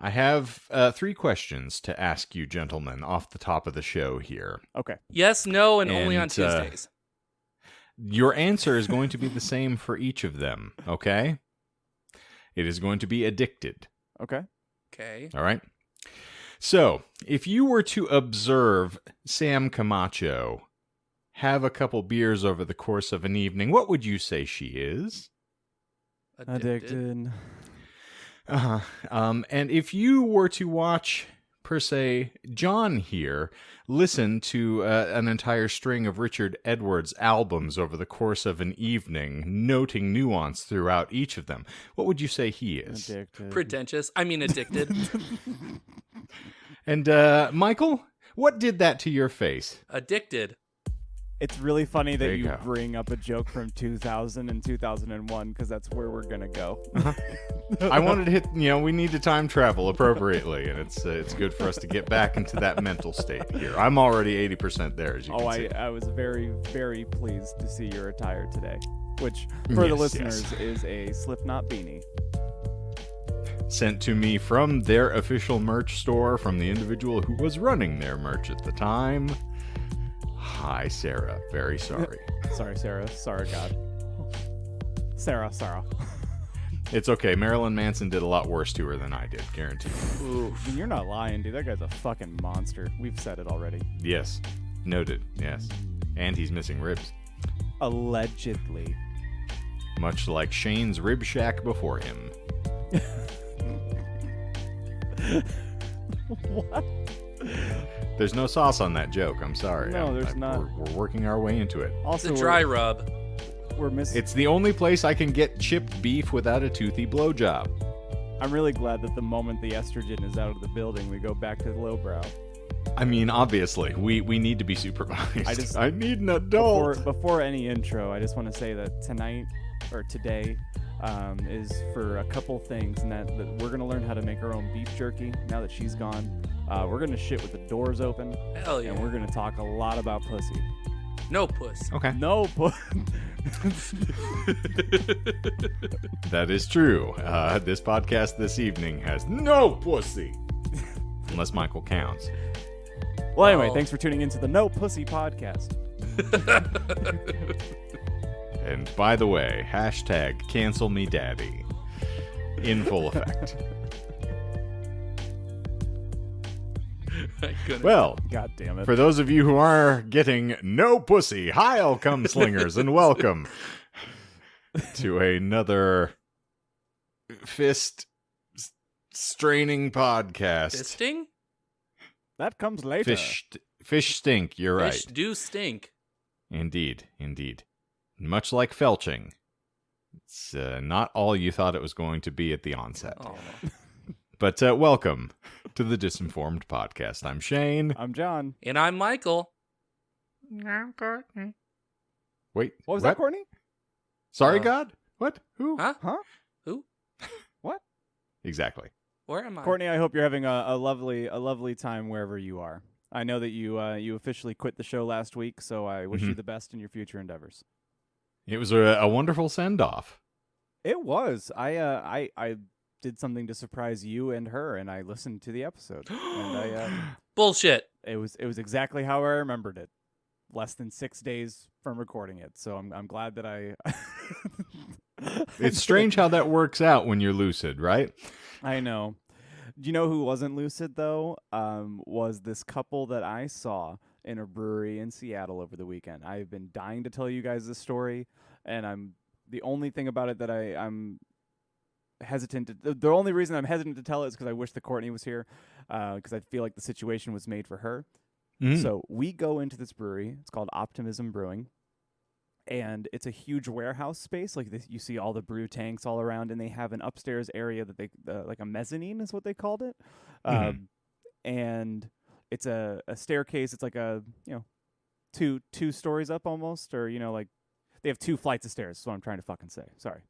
I have 3 questions to ask you, gentlemen, off the top of the show here. Okay. Yes, no, and only on Tuesdays. Your answer is going to be the same for each of them, okay? It is going to be addicted. Okay. Okay. All right? So, if you were to observe Sam Camacho have a couple beers over the course of an evening, what would you say she is? Addicted. And if you were to watch, per se, John here listen to an entire string of Richard Edwards albums over the course of an evening, noting nuance throughout each of them, what would you say he is? Addicted. Pretentious. I mean, addicted. And Michael, what did that to your face? Addicted. It's really funny There that you you go. bring up a joke from 2000 and 2001 because that's where we're gonna go. I wanted to hit, we need to time travel appropriately, and it's good for us to get back into that mental state here. I'm already 80% there, as you can see. I was very, very pleased to see your attire today, which, for the Yes, listeners, yes. is a Slipknot beanie. Sent to me from their official merch store from the individual who was running their merch at the time. Hi, Sarah. Very sorry. Sorry, Sarah. Sorry, God. Sarah. It's okay. Marilyn Manson did a lot worse to her than I did, guaranteed. Oof. You're not lying, dude. That guy's a fucking monster. We've said it already. Yes. Noted. Yes. And he's missing ribs. Allegedly. Much like Shane's rib shack before him. What? There's no sauce on that joke. I'm sorry. No, there's not. We're working our way into it. It's Also, a dry rub. we're missing. It's the only place I can get chipped beef without a toothy blowjob. I'm really glad that the moment the estrogen is out of the building, we go back to the lowbrow. I mean, obviously, we need to be supervised. I need an Before, adult. before any intro, I just want to say that tonight, or today, is for a couple things, and that we're going to learn how to make our own beef jerky now that she's gone. We're going to shit with the doors open, Hell yeah. and we're going to talk a lot about pussy. No puss. Okay. No pussy. That is true. This podcast this evening has no pussy. Unless Michael counts. Well, anyway, Oh. thanks for tuning into the No Pussy Podcast. And by the way, hashtag cancel me daddy. In full effect. I couldn't. Well, God damn it. for those of you who are getting no pussy, hi, come slingers, and welcome to another fist straining podcast. Fisting? That comes later. Fish stink, you're right. Fish do stink. Indeed. Much like felching. It's not all you thought it was going to be at the onset. Oh. But welcome to the Disinformed podcast. I'm Shane. I'm John. And I'm Michael. I'm Courtney. Wait, What was that, Courtney? Sorry, God? What? Who? Huh? Huh? Who? What? Exactly. Where am I? Courtney, I hope you're having a lovely time wherever you are. I know that you officially quit the show last week, so I wish you the best in your future endeavors. It was a wonderful send-off. It was. I did something to surprise you and her, and I listened to the episode, and Bullshit. it was exactly how I remembered it. Less than 6 days from recording it, so I'm glad that I. It's strange how that works out when you're lucid, right? I know. Do you know who wasn't lucid though? Was this couple that I saw in a brewery in Seattle over the weekend. I've been dying to tell you guys this story, and the only thing about it that I'm hesitant to. The only reason I'm hesitant to tell it is because I wish that Courtney was here, because I feel like the situation was made for her. Mm. So we go into this brewery. It's called Optimism Brewing. And it's a huge warehouse space. Like you see all the brew tanks all around, and they have an upstairs area that they like a mezzanine is what they called it. And it's a staircase. It's like a two stories up almost, or like they have 2 flights of stairs. Is what I'm trying to fucking say. Sorry.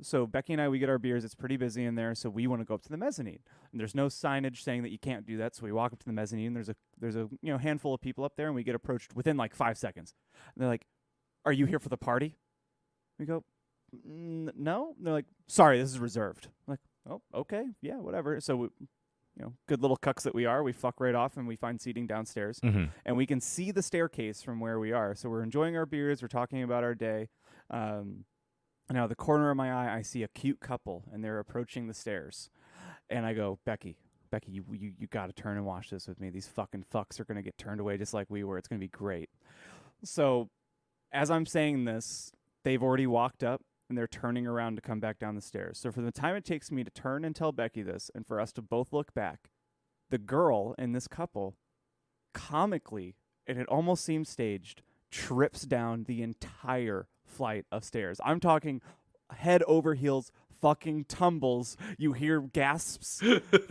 So Becky and I, we get our beers. It's pretty busy in there, so we want to go up to the mezzanine. And there's no signage saying that you can't do that. So we walk up to the mezzanine. There's a handful of people up there, and we get approached within like 5 seconds. And they're like, "Are you here for the party?" We go, "No." And they're like, "Sorry, this is reserved." I'm like, oh, okay, yeah, whatever. So, good little cucks that we are, we fuck right off and we find seating downstairs. Mm-hmm. And we can see the staircase from where we are. So we're enjoying our beers, we're talking about our day. Now, out of the corner of my eye, I see a cute couple, and they're approaching the stairs. And I go, Becky, you got to turn and watch this with me. These fucking fucks are going to get turned away just like we were. It's going to be great. So as I'm saying this, they've already walked up, and they're turning around to come back down the stairs. So for the time it takes me to turn and tell Becky this, and for us to both look back, the girl in this couple, comically, and it almost seems staged, trips down the entire flight of stairs. I'm talking head over heels, fucking tumbles. You hear gasps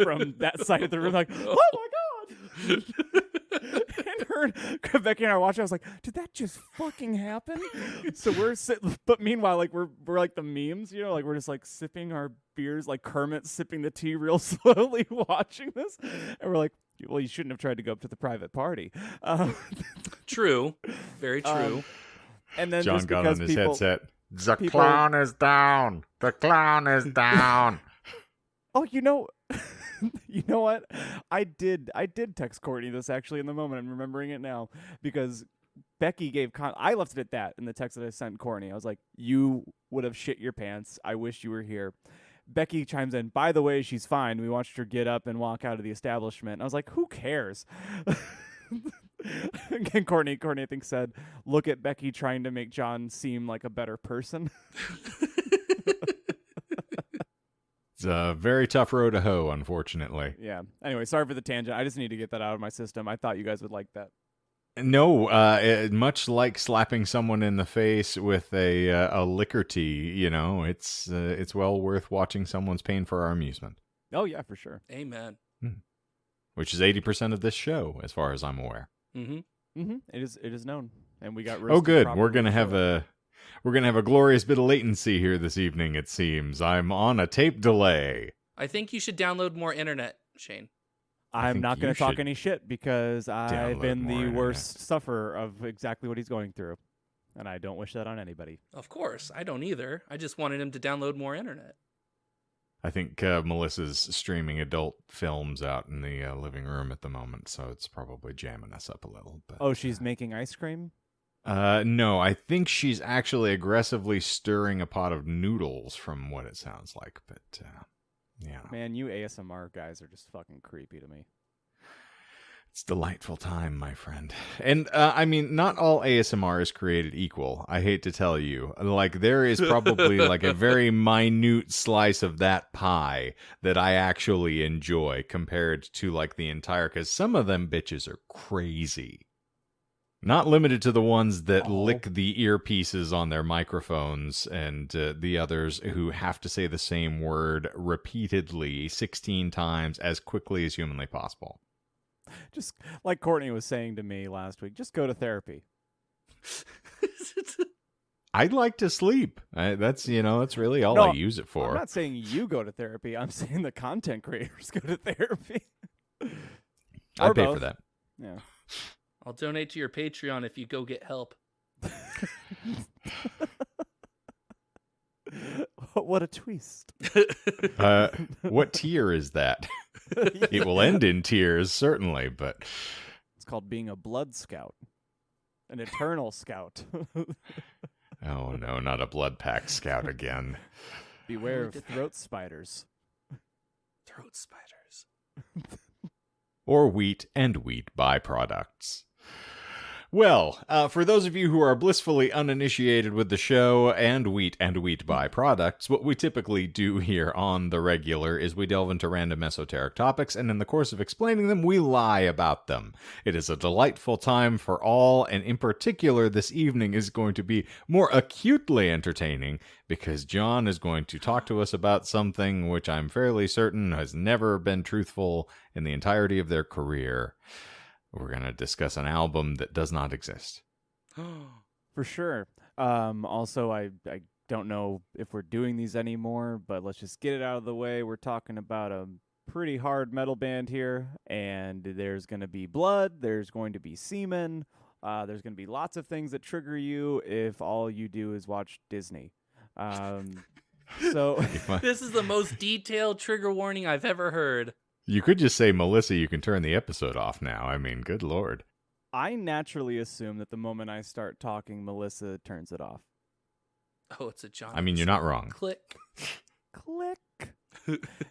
from that side of the room, like, oh my God. And Becky and I are watching. I was like, did that just fucking happen? So we're sitting, but meanwhile, like we're like the memes, like we're just like sipping our beers, like Kermit sipping the tea real slowly, watching this, and we're like, well, you shouldn't have tried to go up to the private party. True. Very true. And then John just got because on his headset. The people- clown is down. The clown is down. Oh, you know what? I did text Courtney this actually in the moment. I'm remembering it now because Becky gave I left it at that in the text that I sent Courtney. I was like, you would have shit your pants. I wish you were here. Becky chimes in, by the way, she's fine. We watched her get up and walk out of the establishment. And I was like, who cares? Again, Courtney, I think, said, look at Becky trying to make John seem like a better person. It's a very tough row to hoe, unfortunately. Yeah. Anyway, sorry for the tangent. I just need to get that out of my system. I thought you guys would like that. No, much like slapping someone in the face with a liquor tea, it's well worth watching someone's pain for our amusement. Oh, yeah, for sure. Amen. Which is 80% of this show, as far as I'm aware. Mm-hmm. Mm-hmm. It is known, and we got. Oh, good. properly We're gonna have before. a glorious bit of latency here this evening. It seems I'm on a tape delay. I think you should download more internet, Shane. I'm think not going you to talk should any shit because I've download been more the internet. worst sufferer of exactly what he's going through, and I don't wish that on anybody. Of course. I don't either. I just wanted him to download more internet. I think Melissa's streaming adult films out in the living room at the moment, so it's probably jamming us up a little. But, Oh, she's making ice cream? no, I think she's actually aggressively stirring a pot of noodles from what it sounds like, but yeah. Man, you ASMR guys are just fucking creepy to me. It's a delightful time, my friend. And, I mean, not all ASMR is created equal. I hate to tell you. Like, there is probably, like, a very minute slice of that pie that I actually enjoy compared to, like, the entire... Because some of them bitches are crazy. Not limited to the ones that lick the earpieces on their microphones and the others who have to say the same word repeatedly 16 times as quickly as humanly possible. Just like Courtney was saying to me last week, just go to therapy. I'd like to sleep. That's really all No, I use it for. I'm not saying you go to therapy. I'm saying the content creators go to therapy. I'd Or pay both. for that. Yeah. I'll donate to your Patreon if you go get help. What a twist. What tier is that? It will end in tears, certainly, but It's called being a blood scout. An eternal scout. oh no, not a blood pack scout again. Beware of throat spiders. Throat spiders. Or wheat and wheat byproducts. Well, for those of you who are blissfully uninitiated with the show and wheat byproducts, what we typically do here on the regular is we delve into random esoteric topics, and in the course of explaining them, we lie about them. It is a delightful time for all, and in particular, this evening is going to be more acutely entertaining because John is going to talk to us about something which I'm fairly certain has never been truthful in the entirety of their career. We're going to discuss an album that does not exist. For sure. Also, I don't know if we're doing these anymore, but let's just get it out of the way. We're talking about a pretty hard metal band here, and there's going to be blood, there's going to be semen, there's going to be lots of things that trigger you if all you do is watch Disney. So This is the most detailed trigger warning I've ever heard. You could just say, Melissa, you can turn the episode off now. I mean, good Lord. I naturally assume that the moment I start talking, Melissa turns it off. Oh, it's a John. I mean, you're not wrong. Click. Click.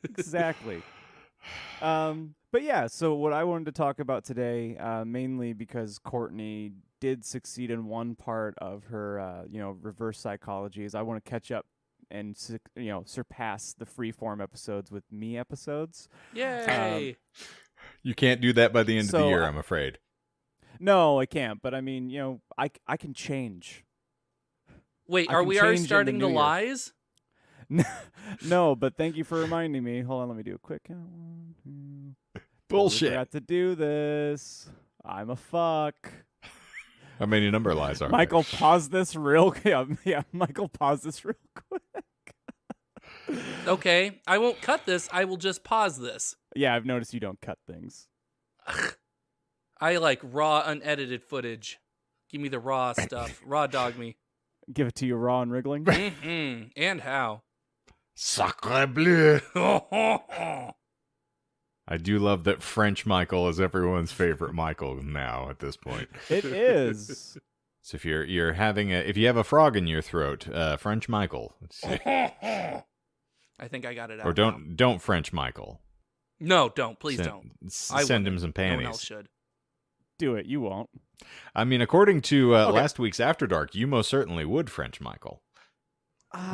Exactly. But yeah, so what I wanted to talk about today, mainly because Courtney did succeed in one part of her, reverse psychology, is I want to catch up and surpass the freeform episodes with me episodes. Yay! You can't do that by the end of the year, I'm afraid. No, I can't. But I mean, I can change. Wait, I are can we already change in starting the the new year. lies? No, but thank you for reminding me. Hold on, let me do a quick count. 1, 2. Bullshit. I forgot to do this. I'm a fuck. How many number lies are Michael, pause this real. Yeah, Michael, pause this real quick. Okay, I won't cut this. I will just pause this. Yeah, I've noticed you don't cut things. I like raw, unedited footage. Give me the raw stuff. Raw dog me. Give it to you raw and wriggling. Mm-hmm. And how? Sacre bleu. I do love that French Michael is everyone's favorite Michael now at this point. It is. So if you're having if you have a frog in your throat, French Michael. I think I got it out. Or don't French Michael. No, don't. Please don't. Send him some panties. No one else should. Do it. You won't. I mean, according to last week's After Dark, you most certainly would French Michael.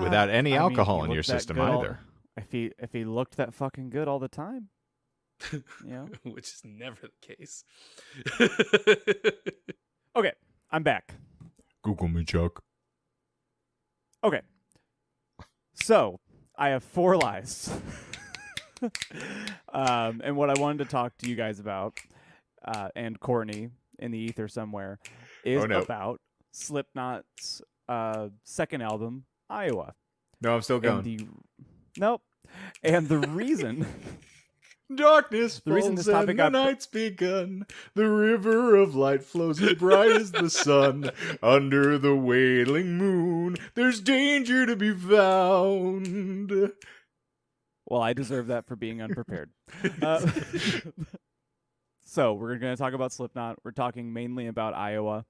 Without any alcohol in your system either. If he looked that fucking good all the time. Which is never the case. Okay, I'm back. Google me, Chuck. Okay. So, I have 4 lies. And what I wanted to talk to you guys about, and Courtney in the ether somewhere, is about Slipknot's second album, Iowa. No, I'm still going. Nope. And the reason... Darkness the reason falls this topic and the night's begun. The river of light flows as bright as the sun. Under the wailing moon, there's danger to be found. Well, I deserve that for being unprepared. So we're going to talk about Slipknot. We're talking mainly about Iowa.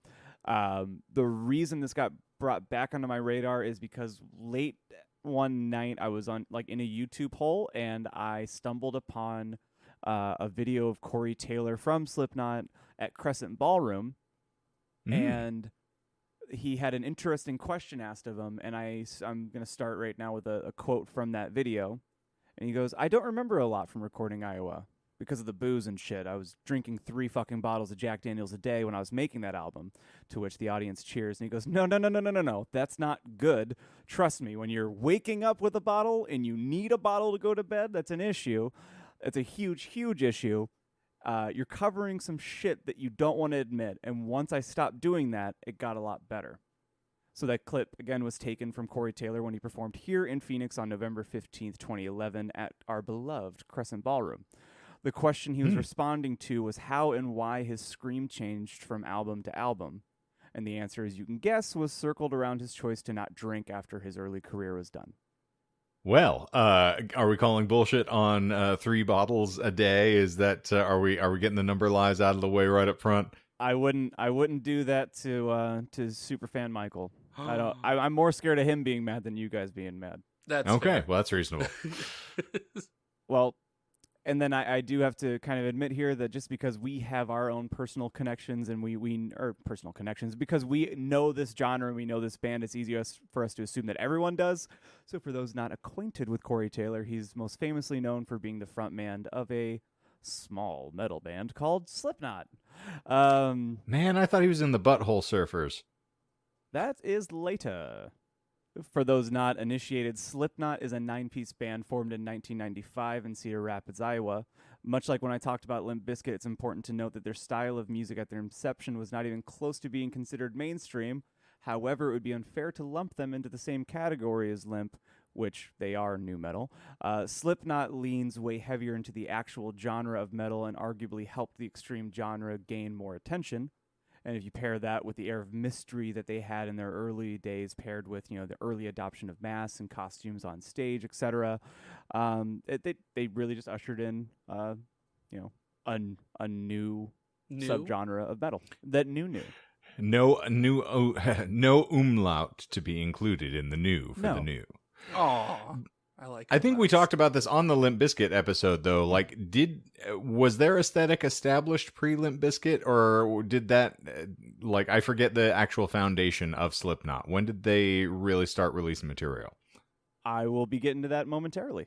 The reason this got brought back onto my radar is because late one night I was on in a YouTube hole and I stumbled upon a video of Corey Taylor from Slipknot at Crescent Ballroom, and he had an interesting question asked of him, and I'm going to start right now with a quote from that video. And he goes, "I don't remember a lot from recording Iowa because of the booze and shit. I was drinking 3 fucking bottles of Jack Daniels a day when I was making that album," to which the audience cheers. And he goes, No. That's not good. Trust me, when you're waking up with a bottle and you need a bottle to go to bed, that's an issue. It's a huge, huge issue. You're covering some shit that you don't want to admit. And once I stopped doing that, it got a lot better. So that clip, again, was taken from Corey Taylor when he performed here in Phoenix on November 15th, 2011 at our beloved Crescent Ballroom. The question he was responding to was how and why his scream changed from album to album. And the answer, as you can guess, was circled around his choice to not drink after his early career was done. Well, are we calling bullshit on 3 bottles a day? Is that are we getting the number lies out of the way right up front? I wouldn't do that to superfan Michael. I'm more scared of him being mad than you guys being mad. That's okay. fair. Well, that's reasonable. Well, and then I do have to kind of admit here that just because we have our own personal connections and because we know this genre and we know this band, it's easier for us to assume that everyone does. So for those not acquainted with Corey Taylor, he's most famously known for being the frontman of a small metal band called Slipknot. Man, I thought he was in the Butthole Surfers. That is later. For those not initiated, Slipknot is a 9-piece band formed in 1995 in Cedar Rapids, Iowa. Much like when I talked about Limp Bizkit, it's important to note that their style of music at their inception was not even close to being considered mainstream. However, it would be unfair to lump them into the same category as Limp, which they are nu metal. Slipknot leans way heavier into the actual genre of metal and arguably helped the extreme genre gain more attention. And if you pair that with the air of mystery that they had in their early days, paired with the early adoption of masks and costumes on stage, etc., they really just ushered in a new subgenre of metal that new. No no umlaut to be included in the new for the new. Aw. I think we talked about this on the Limp Bizkit episode, though. Like, was their aesthetic established pre-Limp Bizkit, or did that, I forget the actual foundation of Slipknot. When did they really start releasing material? I will be getting to that momentarily.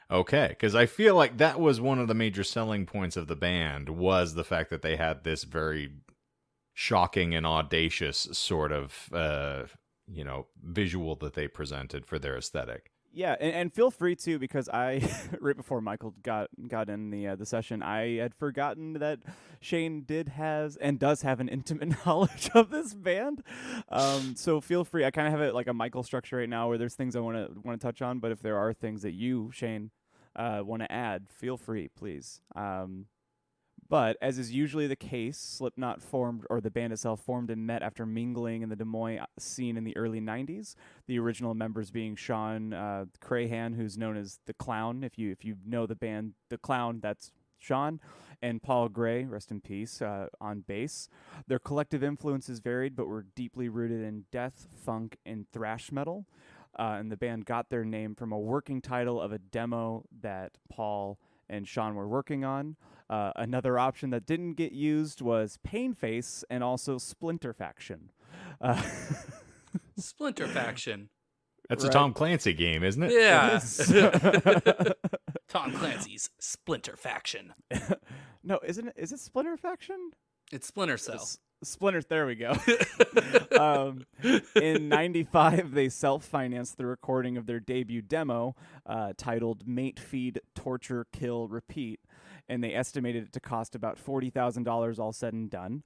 Okay, because I feel like that was one of the major selling points of the band, was the fact that they had this very shocking and audacious sort of, visual that they presented for their aesthetic. Yeah, and feel free to, because I right before Michael got in the session, I had forgotten that Shane does have an intimate knowledge of this band. So feel free. I kind of have it like a Michael structure right now, where there's things I want to touch on, but if there are things that you, Shane, want to add, feel free, please. But as is usually the case, Slipknot the band itself formed and met after mingling in the Des Moines scene in the early 90s. The original members being Sean Crahan, who's known as the Clown. If you know the band The Clown, that's Sean. And Paul Gray, rest in peace, on bass. Their collective influences varied, but were deeply rooted in death, funk, and thrash metal. And the band got their name from a working title of a demo that Paul and Sean were working on. Another option that didn't get used was Painface and also Splinter Faction. Splinter Faction. That's a Tom Clancy game, isn't it? Yeah. Tom Clancy's Splinter Faction. No, isn't it? Is it Splinter Faction? It's Splinter Cell. Splinter, there we go. In 95, they self-financed the recording of their debut demo titled Mate Feed, Torture, Kill, Repeat, and they estimated it to cost about $40,000 all said and done.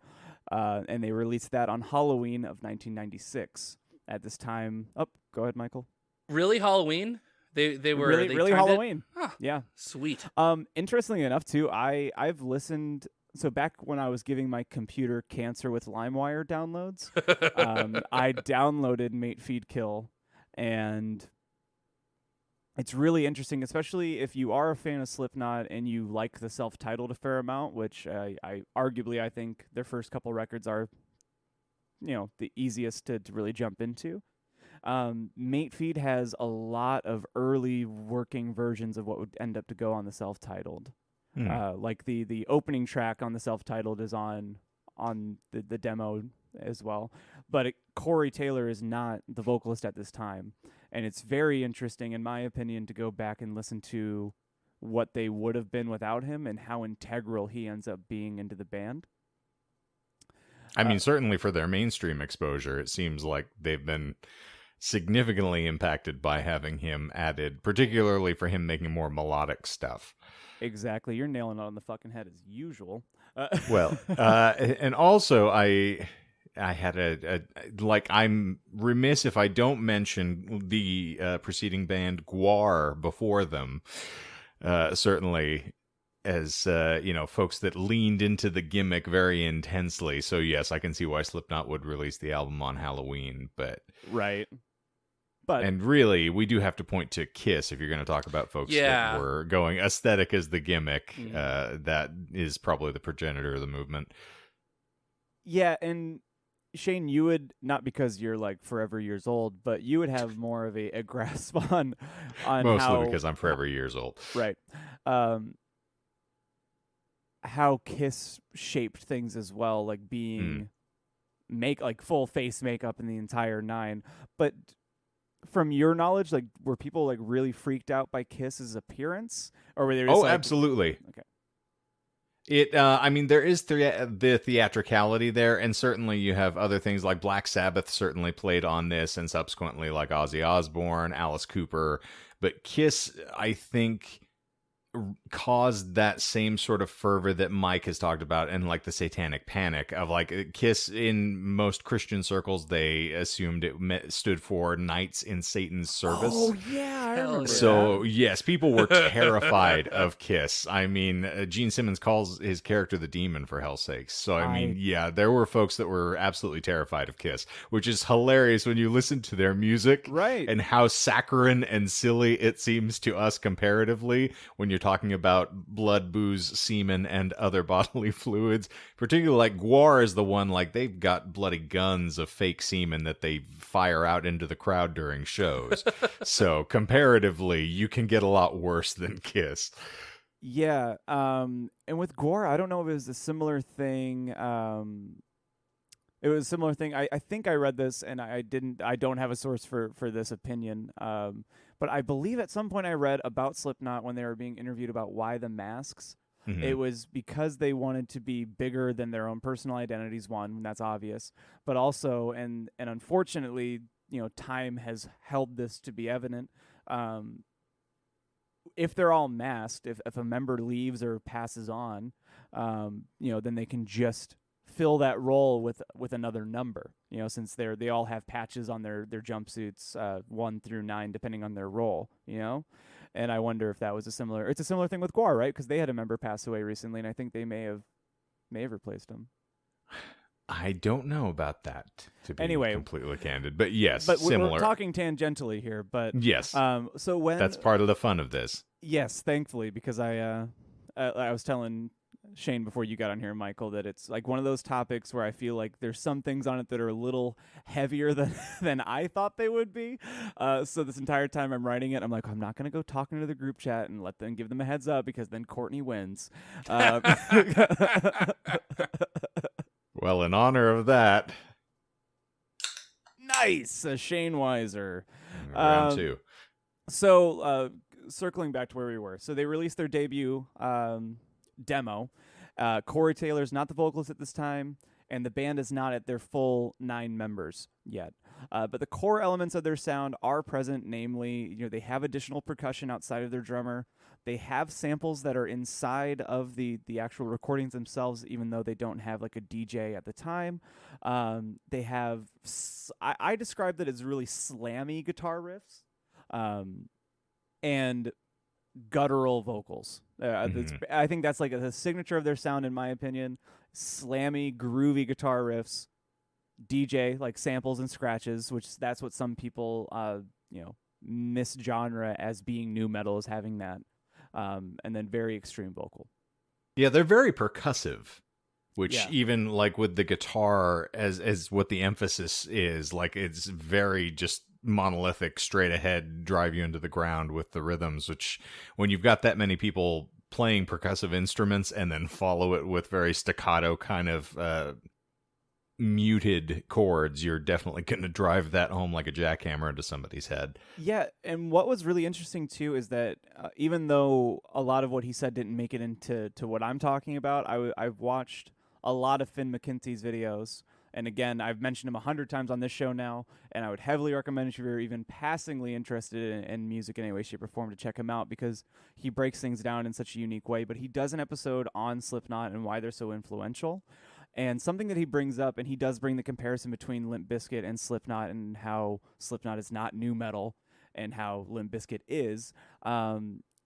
And they released that on Halloween of 1996. At this time, go ahead, Michael. Really, Halloween? They were really Halloween. Huh. Yeah, sweet. Interestingly enough, too, I've listened. So back when I was giving my computer cancer with LimeWire downloads, I downloaded Mate Feed Kill, and it's really interesting, especially if you are a fan of Slipknot and you like the self-titled a fair amount, which I think their first couple records are, the easiest to really jump into. Mate Feed has a lot of early working versions of what would end up to go on the self-titled. Like the opening track on the self-titled is on the demo as well, but Corey Taylor is not the vocalist at this time, and it's very interesting, in my opinion, to go back and listen to what they would have been without him and how integral he ends up being into the band. I mean, certainly for their mainstream exposure, it seems like they've been significantly impacted by having him added, particularly for him making more melodic stuff. Exactly. You're nailing it on the fucking head as usual. And also I had I'm remiss if I don't mention the preceding band Gwar before them. Certainly as, folks that leaned into the gimmick very intensely. So yes, I can see why Slipknot would release the album on Halloween, but... Right. And really, we do have to point to Kiss if you're going to talk about folks that were going aesthetic as the gimmick. That is probably the progenitor of the movement. Yeah, and Shane, you would, not because you're like forever years old, but you would have more of a grasp on mostly because I'm forever years old. Right. How Kiss shaped things as well, like being full face makeup in the entire nine, but... From your knowledge, were people really freaked out by Kiss's appearance, or were they just absolutely. Okay. There is the theatricality there, and certainly you have other things like Black Sabbath certainly played on this, and subsequently like Ozzy Osbourne, Alice Cooper, but Kiss, I think, caused that same sort of fervor that Mike has talked about, and like the satanic panic of like Kiss. In most Christian circles, they assumed it stood for Knights in Satan's Service. Oh yeah, I Hell remember So that. yes, people were terrified of Kiss. I mean, Gene Simmons calls his character the Demon, for hell's sakes. So I mean, yeah, there were folks that were absolutely terrified of Kiss, which is hilarious when you listen to their music, Right. and how saccharine and silly it seems to us comparatively when you're talking about blood, booze, semen, and other bodily fluids. Particularly like Gwar is the one, like they've got bloody guns of fake semen that they fire out into the crowd during shows. So comparatively, you can get a lot worse than Kiss. Yeah. And with Gore, I don't know if it was a similar thing. It was a similar thing. I think I read this, and I don't have a source for this opinion. But I believe at some point I read about Slipknot when they were being interviewed about why the masks. Mhm. It was because they wanted to be bigger than their own personal identities, one, and that's obvious. But also, and unfortunately, time has held this to be evident. If they're all masked, if a member leaves or passes on, then they can just fill that role with another number. Since they all have patches on their jumpsuits, 1 through 9, depending on their role. And I wonder if that was it's a similar thing with Gwar, right? Because they had a member pass away recently, and I think they may have replaced him. I don't know about that, to be Anyway, completely candid. But yes, but similar. we're talking tangentially here. But Yes, so when that's part of the fun of this. yes, thankfully, because I was telling Shane before you got on here, Michael, that it's like one of those topics where I feel like there's some things on it that are a little heavier than I thought they would be. So this entire time I'm writing it, I'm like, I'm not going to go talking to the group chat and give them a heads up, because then Courtney wins. Well, in honor of that, Nice, Shane Weiser. round 2. So, circling back to where we were. So they released their debut demo. Corey Taylor's not the vocalist at this time, and the band is not at their full 9 members yet. But the core elements of their sound are present, namely, they have additional percussion outside of their drummer. They have samples that are inside of the actual recordings themselves, even though they don't have like a DJ at the time. They have, I described it as really slammy guitar riffs. And guttural vocals. I think that's like the signature of their sound, in my opinion. Slammy, groovy guitar riffs, DJ like samples and scratches, which that's what some people misgenre as being new metal, is having that, and then very extreme vocal. Yeah, they're very percussive, which Yeah. even like with the guitar as what the emphasis is, like it's very just monolithic, straight ahead, drive you into the ground with the rhythms, which when you've got that many people playing percussive instruments and then follow it with very staccato kind of muted chords, you're definitely going to drive that home like a jackhammer into somebody's head. Yeah, and what was really interesting too is that even though a lot of what he said didn't make it into what I'm talking about, I've watched a lot of Finn McKinsey's videos. And again, I've mentioned him 100 times on this show now, and I would heavily recommend, if you're even passingly interested in music in any way, shape, or form, to check him out, because he breaks things down in such a unique way. But he does an episode on Slipknot and why they're so influential. And something that he brings up, and he does bring the comparison between Limp Bizkit and Slipknot, and how Slipknot is not new metal and how Limp Bizkit is.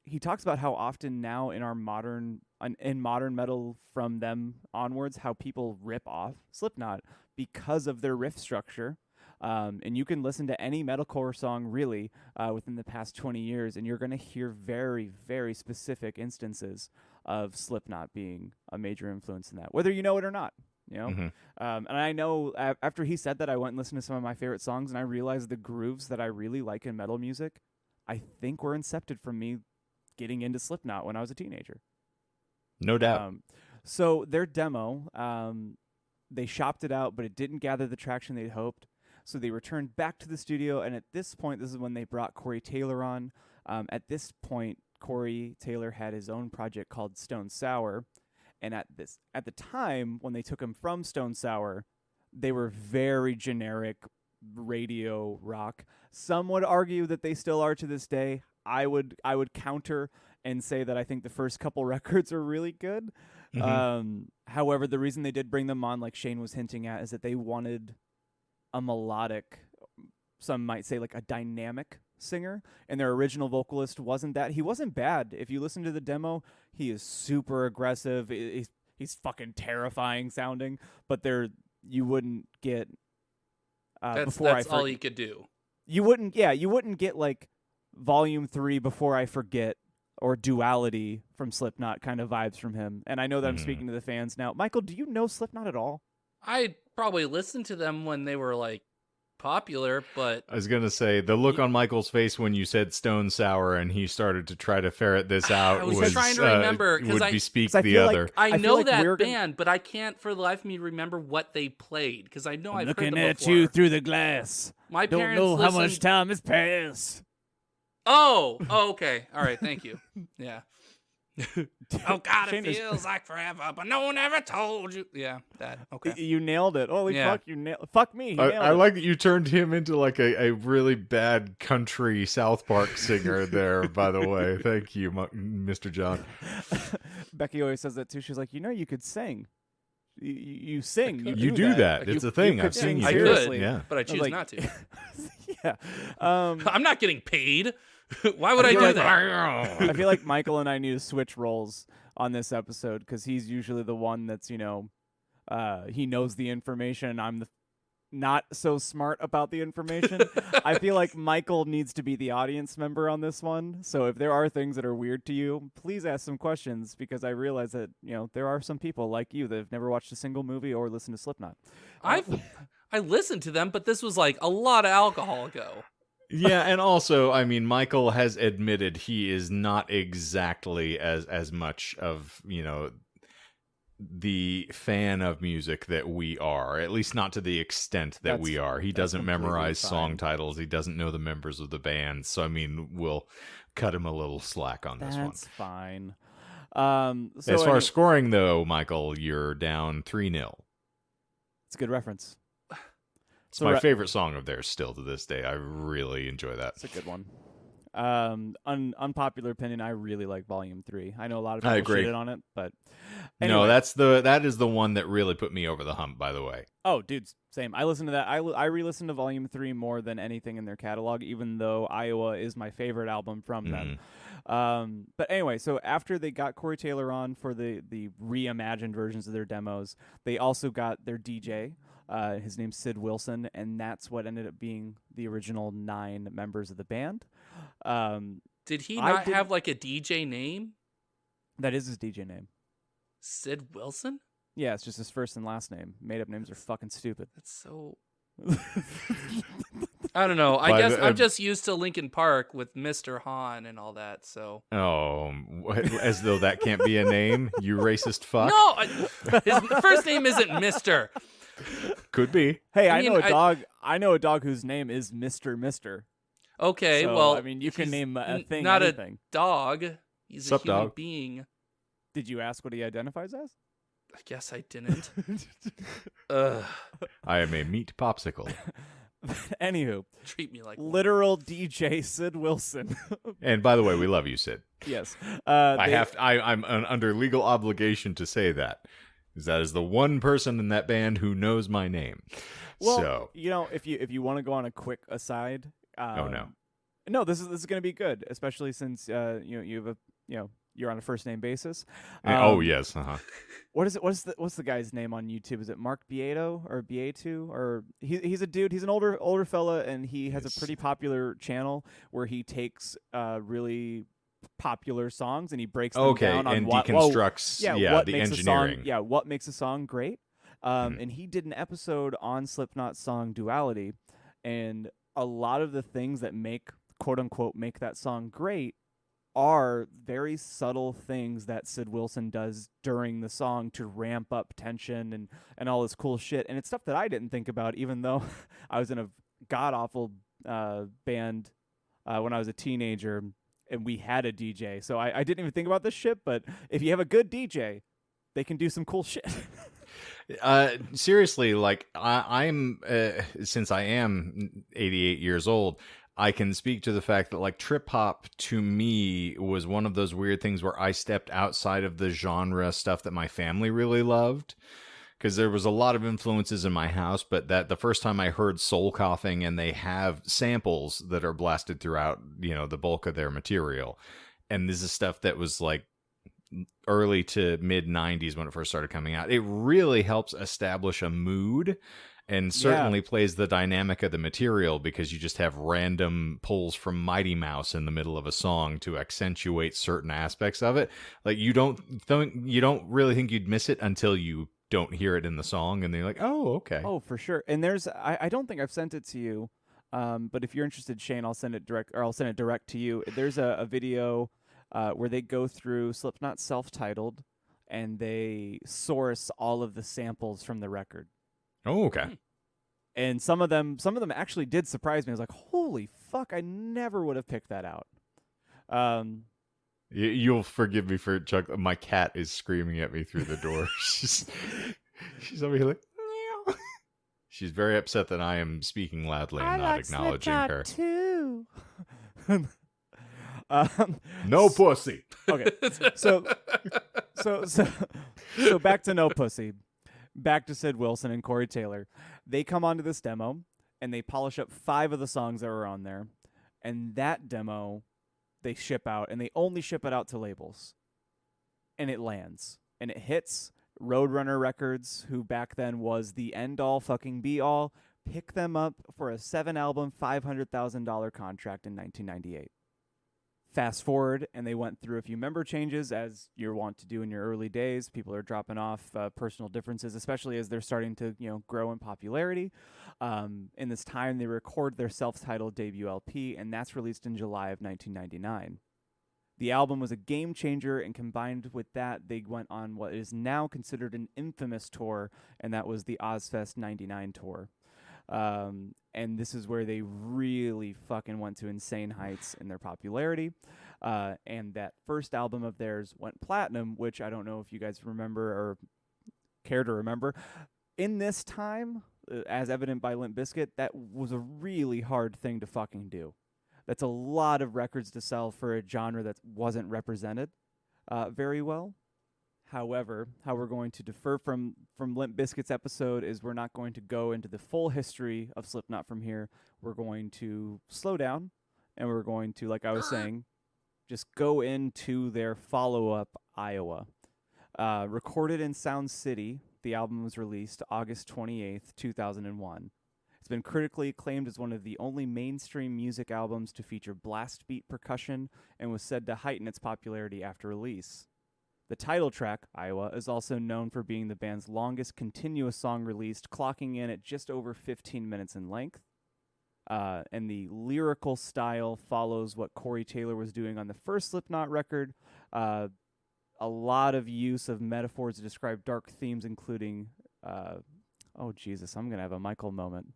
He talks about how often now in modern metal from them onwards, how people rip off Slipknot because of their riff structure. And you can listen to any metalcore song really within the past 20 years, and you're going to hear very, very specific instances of Slipknot being a major influence in that, whether you know it or not. Mm-hmm. And I know after he said that, I went and listened to some of my favorite songs, and I realized the grooves that I really like in metal music, I think were incepted from me getting into Slipknot when I was a teenager. No doubt. So their demo, they shopped it out, but it didn't gather the traction they'd hoped. So they returned back to the studio, and at this point, this is when they brought Corey Taylor on. At this point, Corey Taylor had his own project called Stone Sour, and at the time when they took him from Stone Sour, they were very generic radio rock. Some would argue that they still are to this day. I would counter and say that I think the first couple records are really good. However, the reason they did bring them on, like Shane was hinting at, is that they wanted a melodic, some might say like a dynamic singer, and their original vocalist wasn't that. He wasn't bad. If you listen to the demo, he is super aggressive. He's fucking terrifying sounding, but you wouldn't get That's all he could do. You wouldn't get like Volume 3 Before I Forget or Duality from Slipknot kind of vibes from him. And I know that I'm speaking to the fans now. Michael, do you know Slipknot at all? I probably listened to them when they were like popular, but I was gonna say the look on Michael's face when you said Stone Sour and he started to try to ferret this out I was trying to remember, 'cause would I- bespeak 'cause I the feel other. like- I I know feel like that we're band, but I can't for the life of me remember what they played because I know I've heard them at before. you through the glass. My Don't parents know how much listened- time has passed. Oh, okay. All right, thank you. Yeah. Oh God, Shane it is- feels like forever, but no one ever told you. Yeah, that. Okay. You nailed it. Holy Yeah. fuck, fuck me. He nailed I it. like that you turned him into like a really bad country South Park singer there, by the way. Thank you, Mr. John. Becky always says that too. She's like, you could sing. You sing. You do that. Like, It's you- a thing. you could I've seen sing you I do could, it. seriously. Yeah. But I was choose like- not to. Yeah. I'm not getting paid. Why would I feel do like- that? I feel like Michael and I need to switch roles on this episode because he's usually the one that's, he knows the information. I'm the not so smart about the information. I feel like Michael needs to be the audience member on this one. So if there are things that are weird to you, please ask some questions because I realize that, there are some people like you that have never watched a single movie or listened to Slipknot. I listened to them, but this was like a lot of alcohol ago. Yeah, and also, I mean, Michael has admitted he is not exactly as much of, the fan of music that we are, at least not to the extent that we are. He doesn't completely memorize song fine. titles. He doesn't know the members of the band. So, I mean, we'll cut him a little slack on this one. That's fine. As far as scoring, though, Michael, you're down 3-0. it's a good reference. It's my favorite song of theirs still to this day. I really enjoy that. It's a good one. Unpopular opinion. I really like Volume 3. I know a lot of I people agree. shitted on it, but No, anyway. that is the one that really put me over the hump, by the way. Oh, dude, same. I listened to that. I re-listened to Volume 3 more than anything in their catalog, even though Iowa is my favorite album from them. But anyway, so after they got Corey Taylor on for the reimagined versions of their demos, they also got their DJ. His name's Sid Wilson, and that's what ended up being the original 9 members of the band. Did he I not didn't- have like a DJ name? That is his DJ name. Sid Wilson? Yeah, it's just his first and last name. Made-up names are fucking stupid. That's so. I don't know. I By guess the- I'm just used to Linkin Park with Mr. Hahn and all that. So Oh, as though that can't be a name, you racist fuck. no, his first name isn't Mister. Could be. Hey, I I know mean, a dog. I know a dog whose name is Mr. Mister. Okay, So, well, I mean, you can he's name a thing not anything. a dog. He's Sup, a human dog? being. Did you ask what he identifies as? I guess I didn't. Ugh, I am a meat popsicle. Anywho, treat me like one. literal DJ Sid Wilson. And by the way, we love you, Sid. Yes. I'm under legal obligation to say that. Because that is the one person in that band who knows my name. Well, So, if you want to go on a quick aside. oh no. No, this is going to be good, especially since you have you're on a first name basis. Oh yes, What is it? What's the guy's name on YouTube? Is it Mark Beato or Beatu? Or he's a dude. He's an older fella, and he has Yes. a pretty popular channel where he takes really popular songs and he breaks them down on and what deconstructs what the makes engineering. a song, what makes a song great. And he did an episode on Slipknot's song Duality, and a lot of the things that make quote unquote make that song great are very subtle things that Sid Wilson does during the song to ramp up tension and all this cool shit. And it's stuff that I didn't think about, even though I was in a god-awful band when I was a teenager, and we had a DJ. So I didn't even think about this shit, but if you have a good DJ, they can do some cool shit. Seriously, like I'm since I am 88 years old, I can speak to the fact that like trip hop to me was one of those weird things where I stepped outside of the genre stuff that my family really loved. Because there was a lot of influences in my house, but that the first time I heard Soul Coughing, and they have samples that are blasted throughout, the bulk of their material. And this is stuff that was like early to mid 90s when it first started coming out. It really helps establish a mood and certainly plays the dynamic of the material, because you just have random pulls from Mighty Mouse in the middle of a song to accentuate certain aspects of it. Like you don't really think you'd miss it until you don't hear it in the song, and they're like, oh, okay. Oh, for sure. And there's I don't think I've sent it to you, but if you're interested, Shane, I'll send it direct to you. There's a video where they go through Slipknot self-titled, and they source all of the samples from the record. Oh, okay. And some of them actually did surprise me. I was like, holy fuck, I never would have picked that out. You'll forgive me for Chuck. My cat is screaming at me through the door. she's over here like, meow. She's very upset that I am speaking loudly and not acknowledging her. Too. No pussy. Okay, so back to No Pussy. Back to Sid Wilson and Corey Taylor. They come onto this demo, and they polish up 5 of the songs that were on there. And that demo, they ship out, and they only ship it out to labels. And it lands. And it hits. Roadrunner Records, who back then was the end-all fucking be-all, pick them up for a 7-album, $500,000 contract in 1998. Fast forward, and they went through a few member changes, as you're wont to do in your early days. People are dropping off, personal differences, especially as they're starting to, grow in popularity. In this time, they record their self-titled debut LP, and that's released in July of 1999. The album was a game changer, and combined with that, they went on what is now considered an infamous tour, and that was the Ozfest 99 tour. And this is where they really fucking went to insane heights in their popularity. And that first album of theirs went platinum, which I don't know if you guys remember or care to remember. In this time, as evident by Limp Bizkit, that was a really hard thing to fucking do. That's a lot of records to sell for a genre that wasn't represented very well. However, how we're going to defer from Limp Bizkit's episode is we're not going to go into the full history of Slipknot from here. We're going to slow down, and we're going to, like I was saying, just go into their follow-up, Iowa. Recorded in Sound City, the album was released August 28th, 2001. It's been critically acclaimed as one of the only mainstream music albums to feature blast beat percussion, and was said to heighten its popularity after release. The title track, Iowa, is also known for being the band's longest continuous song released, clocking in at just over 15 minutes in length. And the lyrical style follows what Corey Taylor was doing on the first Slipknot record. A lot of use of metaphors to describe dark themes, including... oh, Jesus, I'm going to have a Michael moment.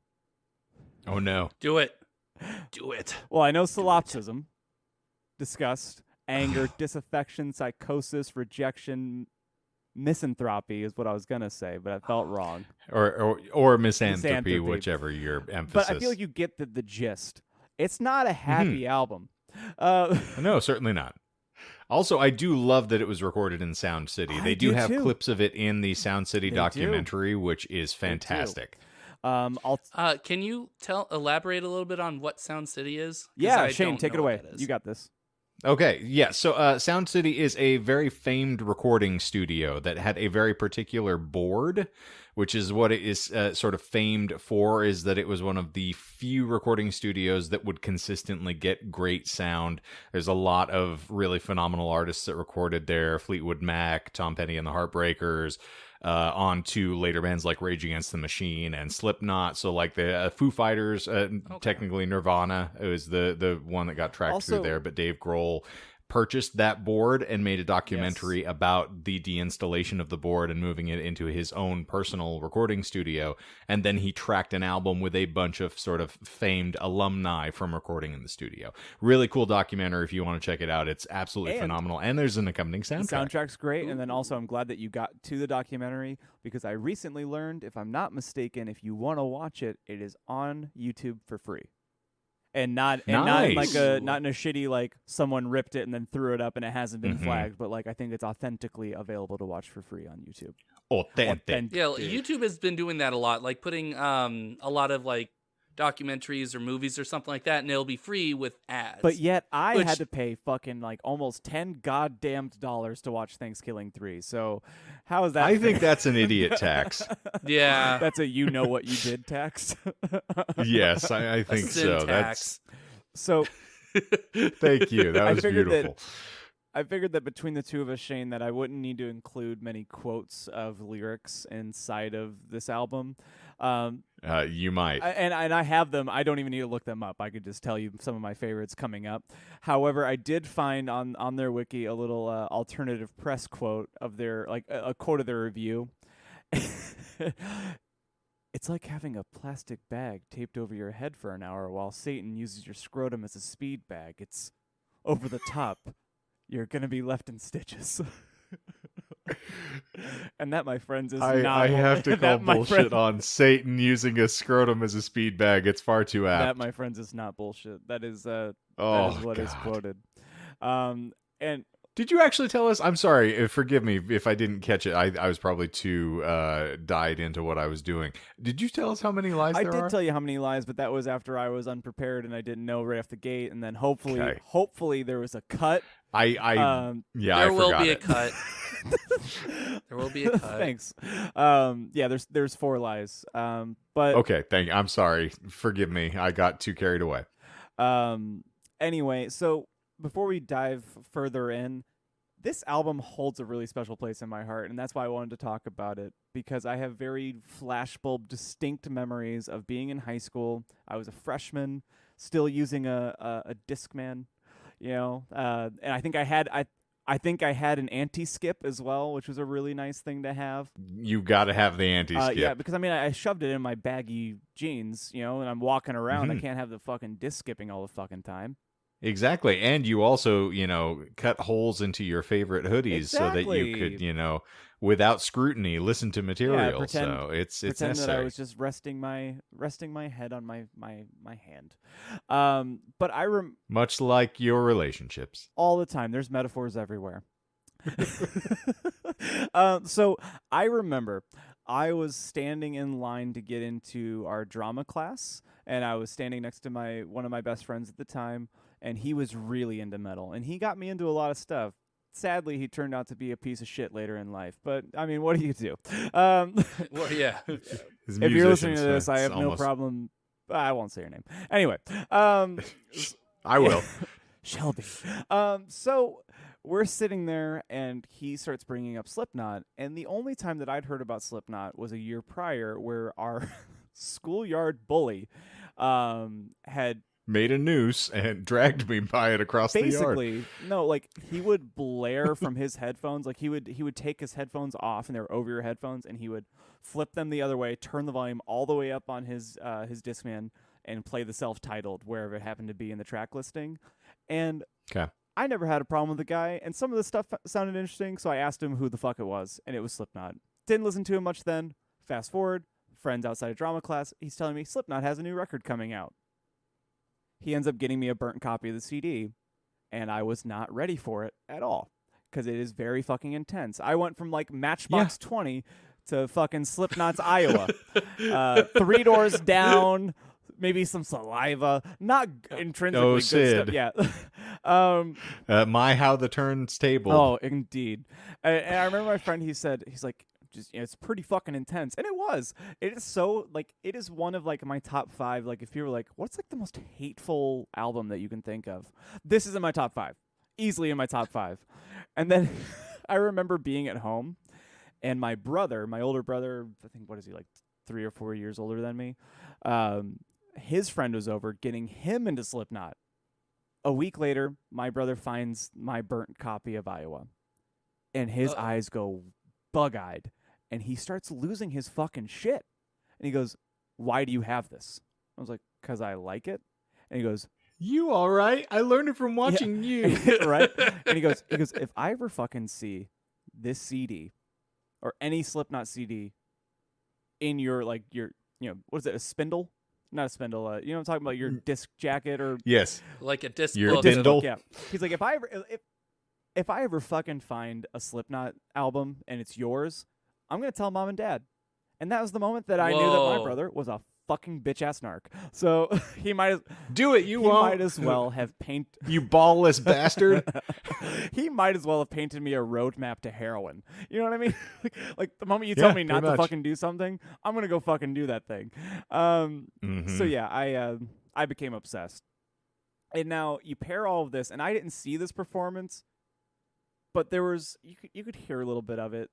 Oh, no. Do it. Do it. Well, I know solipsism, disgust, anger, disaffection, psychosis, rejection, misanthropy is what I was going to say, but I felt wrong. Or misanthropy, whichever your emphasis. But I feel like you get the gist. It's not a happy album. No, certainly not. Also, I do love that it was recorded in Sound City. They do have clips of it in the Sound City documentary, which is fantastic. Can you elaborate a little bit on what Sound City is? Yeah, Shane, take it away. You got this. Okay, yeah. So Sound City is a very famed recording studio that had a very particular board, which is what it is sort of famed for, is that it was one of the few recording studios that would consistently get great sound. There's a lot of really phenomenal artists that recorded there: Fleetwood Mac, Tom Petty and the Heartbreakers, on to later bands like Rage Against the Machine and Slipknot. So like the Foo Fighters, technically Nirvana was the one that got tracked through there, but Dave Grohl purchased that board and made a documentary about the deinstallation of the board and moving it into his own personal recording studio. And then he tracked an album with a bunch of sort of famed alumni from recording in the studio. Really cool documentary if you want to check it out. It's absolutely phenomenal. And there's an accompanying soundtrack. The soundtrack's great. And then also I'm glad that you got to the documentary, because I recently learned, if I'm not mistaken, if you want to watch it, it is on YouTube for free. and not in like not in a shitty like someone ripped it and then threw it up and it hasn't been flagged, but like I think it's authentically available to watch for free on YouTube. Authentic. Yeah, YouTube has been doing that a lot, like putting a lot of like documentaries or movies or something like that, and it'll be free with ads. But yet I had to pay fucking like almost $10 goddamn to watch Thanksgiving 3. So how is that? I think that's an idiot tax. Yeah, that's a you know what you did tax. Yes, I think so. Tax. So thank you. That was beautiful. I figured that between the two of us, Shane, that I wouldn't need to include many quotes of lyrics inside of this album. You might. And I have them. I don't even need to look them up. I could just tell you some of my favorites coming up. However, I did find on their wiki a little alternative press quote of their, like a quote of their review. It's like having a plastic bag taped over your head for an hour while Satan uses your scrotum as a speed bag. It's over the top. You're going to be left in stitches. And that, my friends, is not... I have to call bullshit on Satan using a scrotum as a speed bag. It's far too apt. That, my friends, is not bullshit. That is what is quoted. And... Did you actually tell us? I'm sorry. Forgive me if I didn't catch it. I was probably too died into what I was doing. Did you tell us how many lies there are? I did tell you how many lies, but that was after I was unprepared and I didn't know right off the gate. And then hopefully there was a cut. There will be a cut. There will be a cut. Thanks. There's 4 lies. But okay, thank you. I'm sorry. Forgive me. I got too carried away. Anyway, so before we dive further in, this album holds a really special place in my heart, and that's why I wanted to talk about it, because I have very flashbulb distinct memories of being in high school. I was a freshman, still using a Discman, and I think I had an anti-skip as well, which was a really nice thing to have. You got to have the anti-skip. Yeah, because I shoved it in my baggy jeans, and I'm walking around. I can't have the fucking disc skipping all the fucking time. Exactly. And you also, cut holes into your favorite hoodies so that you could, without scrutiny, listen to material. So it's pretend necessary. that I was just resting my head on my hand. But much like your relationships. All the time. There's metaphors everywhere. So I remember I was standing in line to get into our drama class, and I was standing next to one of my best friends at the time, and he was really into metal, and he got me into a lot of stuff. Sadly, he turned out to be a piece of shit later in life, but I mean, what do you do? Well, yeah. If you're listening to this, I have no problem. I won't say your name. Anyway, I will. Shelby. So we're sitting there, and he starts bringing up Slipknot, and the only time that I'd heard about Slipknot was a year prior, where our schoolyard bully had made a noose and dragged me by it across the yard. No, like he would blare from his headphones. Like he would take his headphones off, and they were over your headphones, and he would flip them the other way, turn the volume all the way up on his Discman, and play the self-titled wherever it happened to be in the track listing. And I never had a problem with the guy, and some of the stuff sounded interesting, so I asked him who the fuck it was, and it was Slipknot. Didn't listen to him much then. Fast forward, friends outside of drama class, he's telling me Slipknot has a new record coming out. He ends up getting me a burnt copy of the CD, and I was not ready for it at all, because it is very fucking intense. I went from like Matchbox 20 to fucking Slipknot's Iowa. 3 Doors Down, maybe some Saliva, not intrinsically good Sid. stuff. Yeah. My How the Turn's Table. Oh, indeed. And I remember my friend, he's like, it's pretty fucking intense, and it was. It is so like it is one of like my top 5. Like if you were like, what's like the most hateful album that you can think of? This is in my top 5, easily in my top 5. And then I remember being at home, and my older brother, I think what is he like 3 or 4 years older than me? His friend was over getting him into Slipknot. A week later, my brother finds my burnt copy of Iowa, and his eyes go bug-eyed. And he starts losing his fucking shit. And he goes, "Why do you have this?" I was like, "'Cause I like it." And he goes, "You all right? I learned it from watching you." Right? And he goes, "If I ever fucking see this CD or any Slipknot CD in your what is it, a spindle? not a spindle. You know what I'm talking about? Your disc jacket or Yes. Like a disc Your book. Dindle. yeah. He's like, if I ever fucking find a Slipknot album and it's yours, I'm gonna tell mom and dad. And that was the moment that I knew that my Whoa. brother was a fucking bitch ass narc. So he might Do it. You he won't. might as well have You ballless bastard. he might as well have painted me a roadmap to heroin. You know what I mean? Like the moment you Yeah, tell me not pretty to much. fucking do something, I'm gonna go fucking do that thing. So yeah, I became obsessed. And now you pair all of this, and I didn't see this performance, but there was you could hear a little bit of it,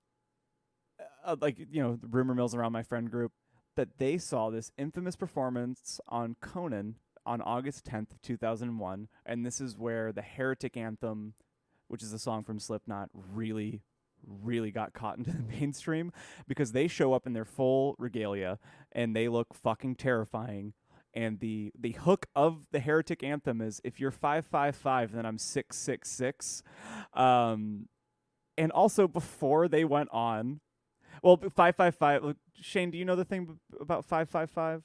like the rumor mills around my friend group that they saw this infamous performance on Conan on August 10th, 2001, and this is where the Heretic Anthem, which is a song from Slipknot, really got caught into the mainstream because they show up in their full regalia and they look fucking terrifying. And the hook of the Heretic Anthem is, if you're 5'5", then I'm 6'6". And also before they went on, well, 5'5". Shane, do you know the thing about 5'5"?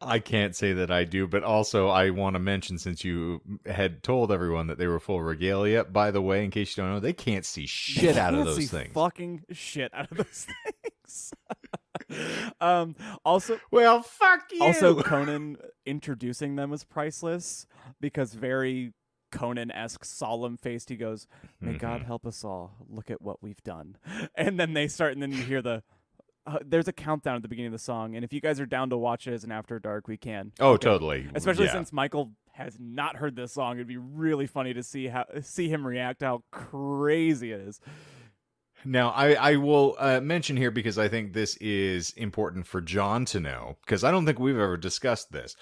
I can't say that I do, but also I want to mention, since you had told everyone that they were full regalia, by the way, in case you don't know, they can't see shit out of those things. Fucking shit out of those things. Also, Well, fuck you. Also, Conan introducing them was priceless because very Conan-esque, solemn-faced. He goes, "May God help us all. Look at what we've done." And then they start, and then you hear there's a countdown at the beginning of the song, and if you guys are down to watch it as an After Dark, we can. Oh, Okay. totally. Especially Yeah. since Michael has not heard this song. It'd be really funny to see him react to how crazy it is. Now, I will mention here, because I think this is important for John to know, because I don't think we've ever discussed this.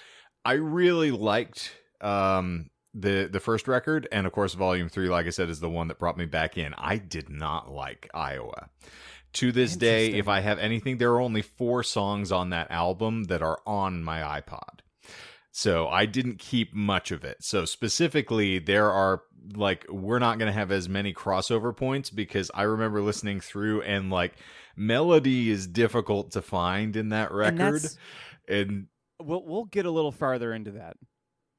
I really liked the first record, and of course, Volume 3, like I said, is the one that brought me back in. I did not like Iowa. To this day, if I have anything, there are only 4 songs on that album that are on my iPod. So I didn't keep much of it. So specifically, there are, we're not going to have as many crossover points, because I remember listening through and, melody is difficult to find in that record. And we'll get a little farther into that.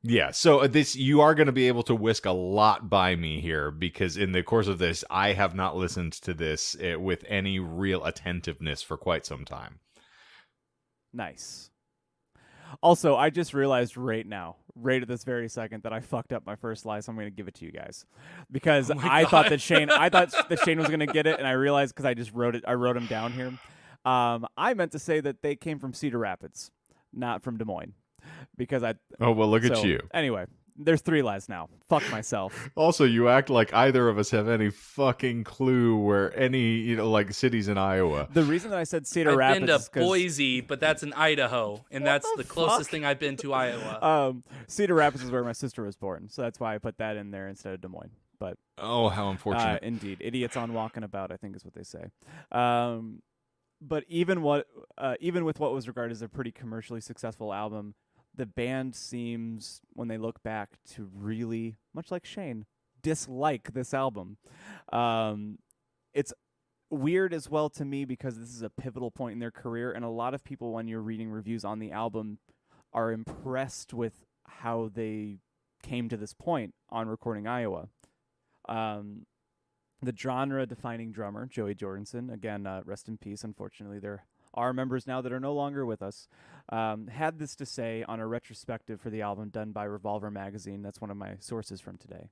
Yeah, so you are going to be able to whisk a lot by me here, because in the course of this, I have not listened to this with any real attentiveness for quite some time. Nice. Also, I just realized right at this very second, that I fucked up my first lie, so I'm going to give it to you guys, because I thought that Shane was going to get it, and I realized, because I wrote him down here. I meant to say that they came from Cedar Rapids, not from Des Moines. Because Oh, well, look at you. Anyway, there's 3 lies now. Fuck myself. Also, you act like either of us have any fucking clue where any, cities in Iowa. The reason that I said Cedar I've Rapids been to is 'cause Boise, but that's in Idaho, and that's the closest thing I've been to Iowa. Cedar Rapids is where my sister was born, so that's why I put that in there instead of Des Moines. But oh, how unfortunate! Indeed, idiots on walking about, I think is what they say. But even with what was regarded as a pretty commercially successful album, the band seems, when they look back, to really, much like Shane, dislike this album. It's weird as well to me, because this is a pivotal point in their career, and a lot of people, when you're reading reviews on the album, are impressed with how they came to this point on recording Iowa. The genre-defining drummer, Joey Jorgensen, again, rest in peace, unfortunately, there are members now that are no longer with us, had this to say on a retrospective for the album done by Revolver Magazine. That's one of my sources from today.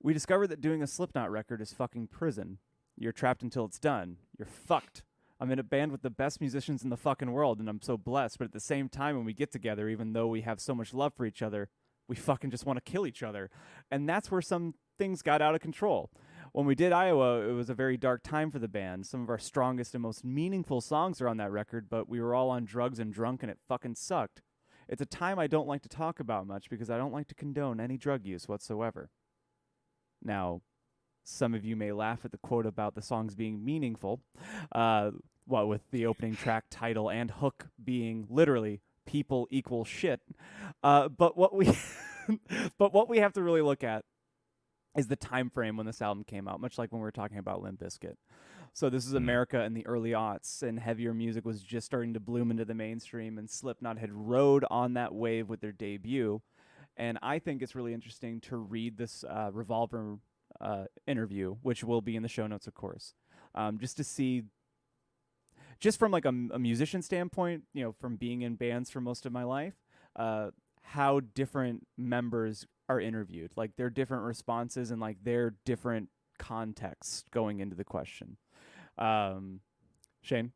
"We discovered that doing a Slipknot record is fucking prison. You're trapped until it's done. You're fucked. I'm in a band with the best musicians in the fucking world, and I'm so blessed, but at the same time, when we get together, even though we have so much love for each other, we fucking just want to kill each other." And that's where some things got out of control. When we did Iowa, it was a very dark time for the band. Some of our strongest and most meaningful songs are on that record, but we were all on drugs and drunk, and it fucking sucked. It's a time I don't like to talk about much, because I don't like to condone any drug use whatsoever. Now, some of you may laugh at the quote about the songs being meaningful, with the opening track title and hook being literally "people equal shit." But what we have to really look at is the time frame when this album came out, much like when we were talking about Limp Bizkit. So this is America in the early aughts, and heavier music was just starting to bloom into the mainstream, and Slipknot had rode on that wave with their debut. And I think it's really interesting to read this Revolver interview, which will be in the show notes, of course, just to see, just from like a musician standpoint, you know, from being in bands for most of my life, how different members are interviewed, like their different responses and like their different contexts going into the question. Shane?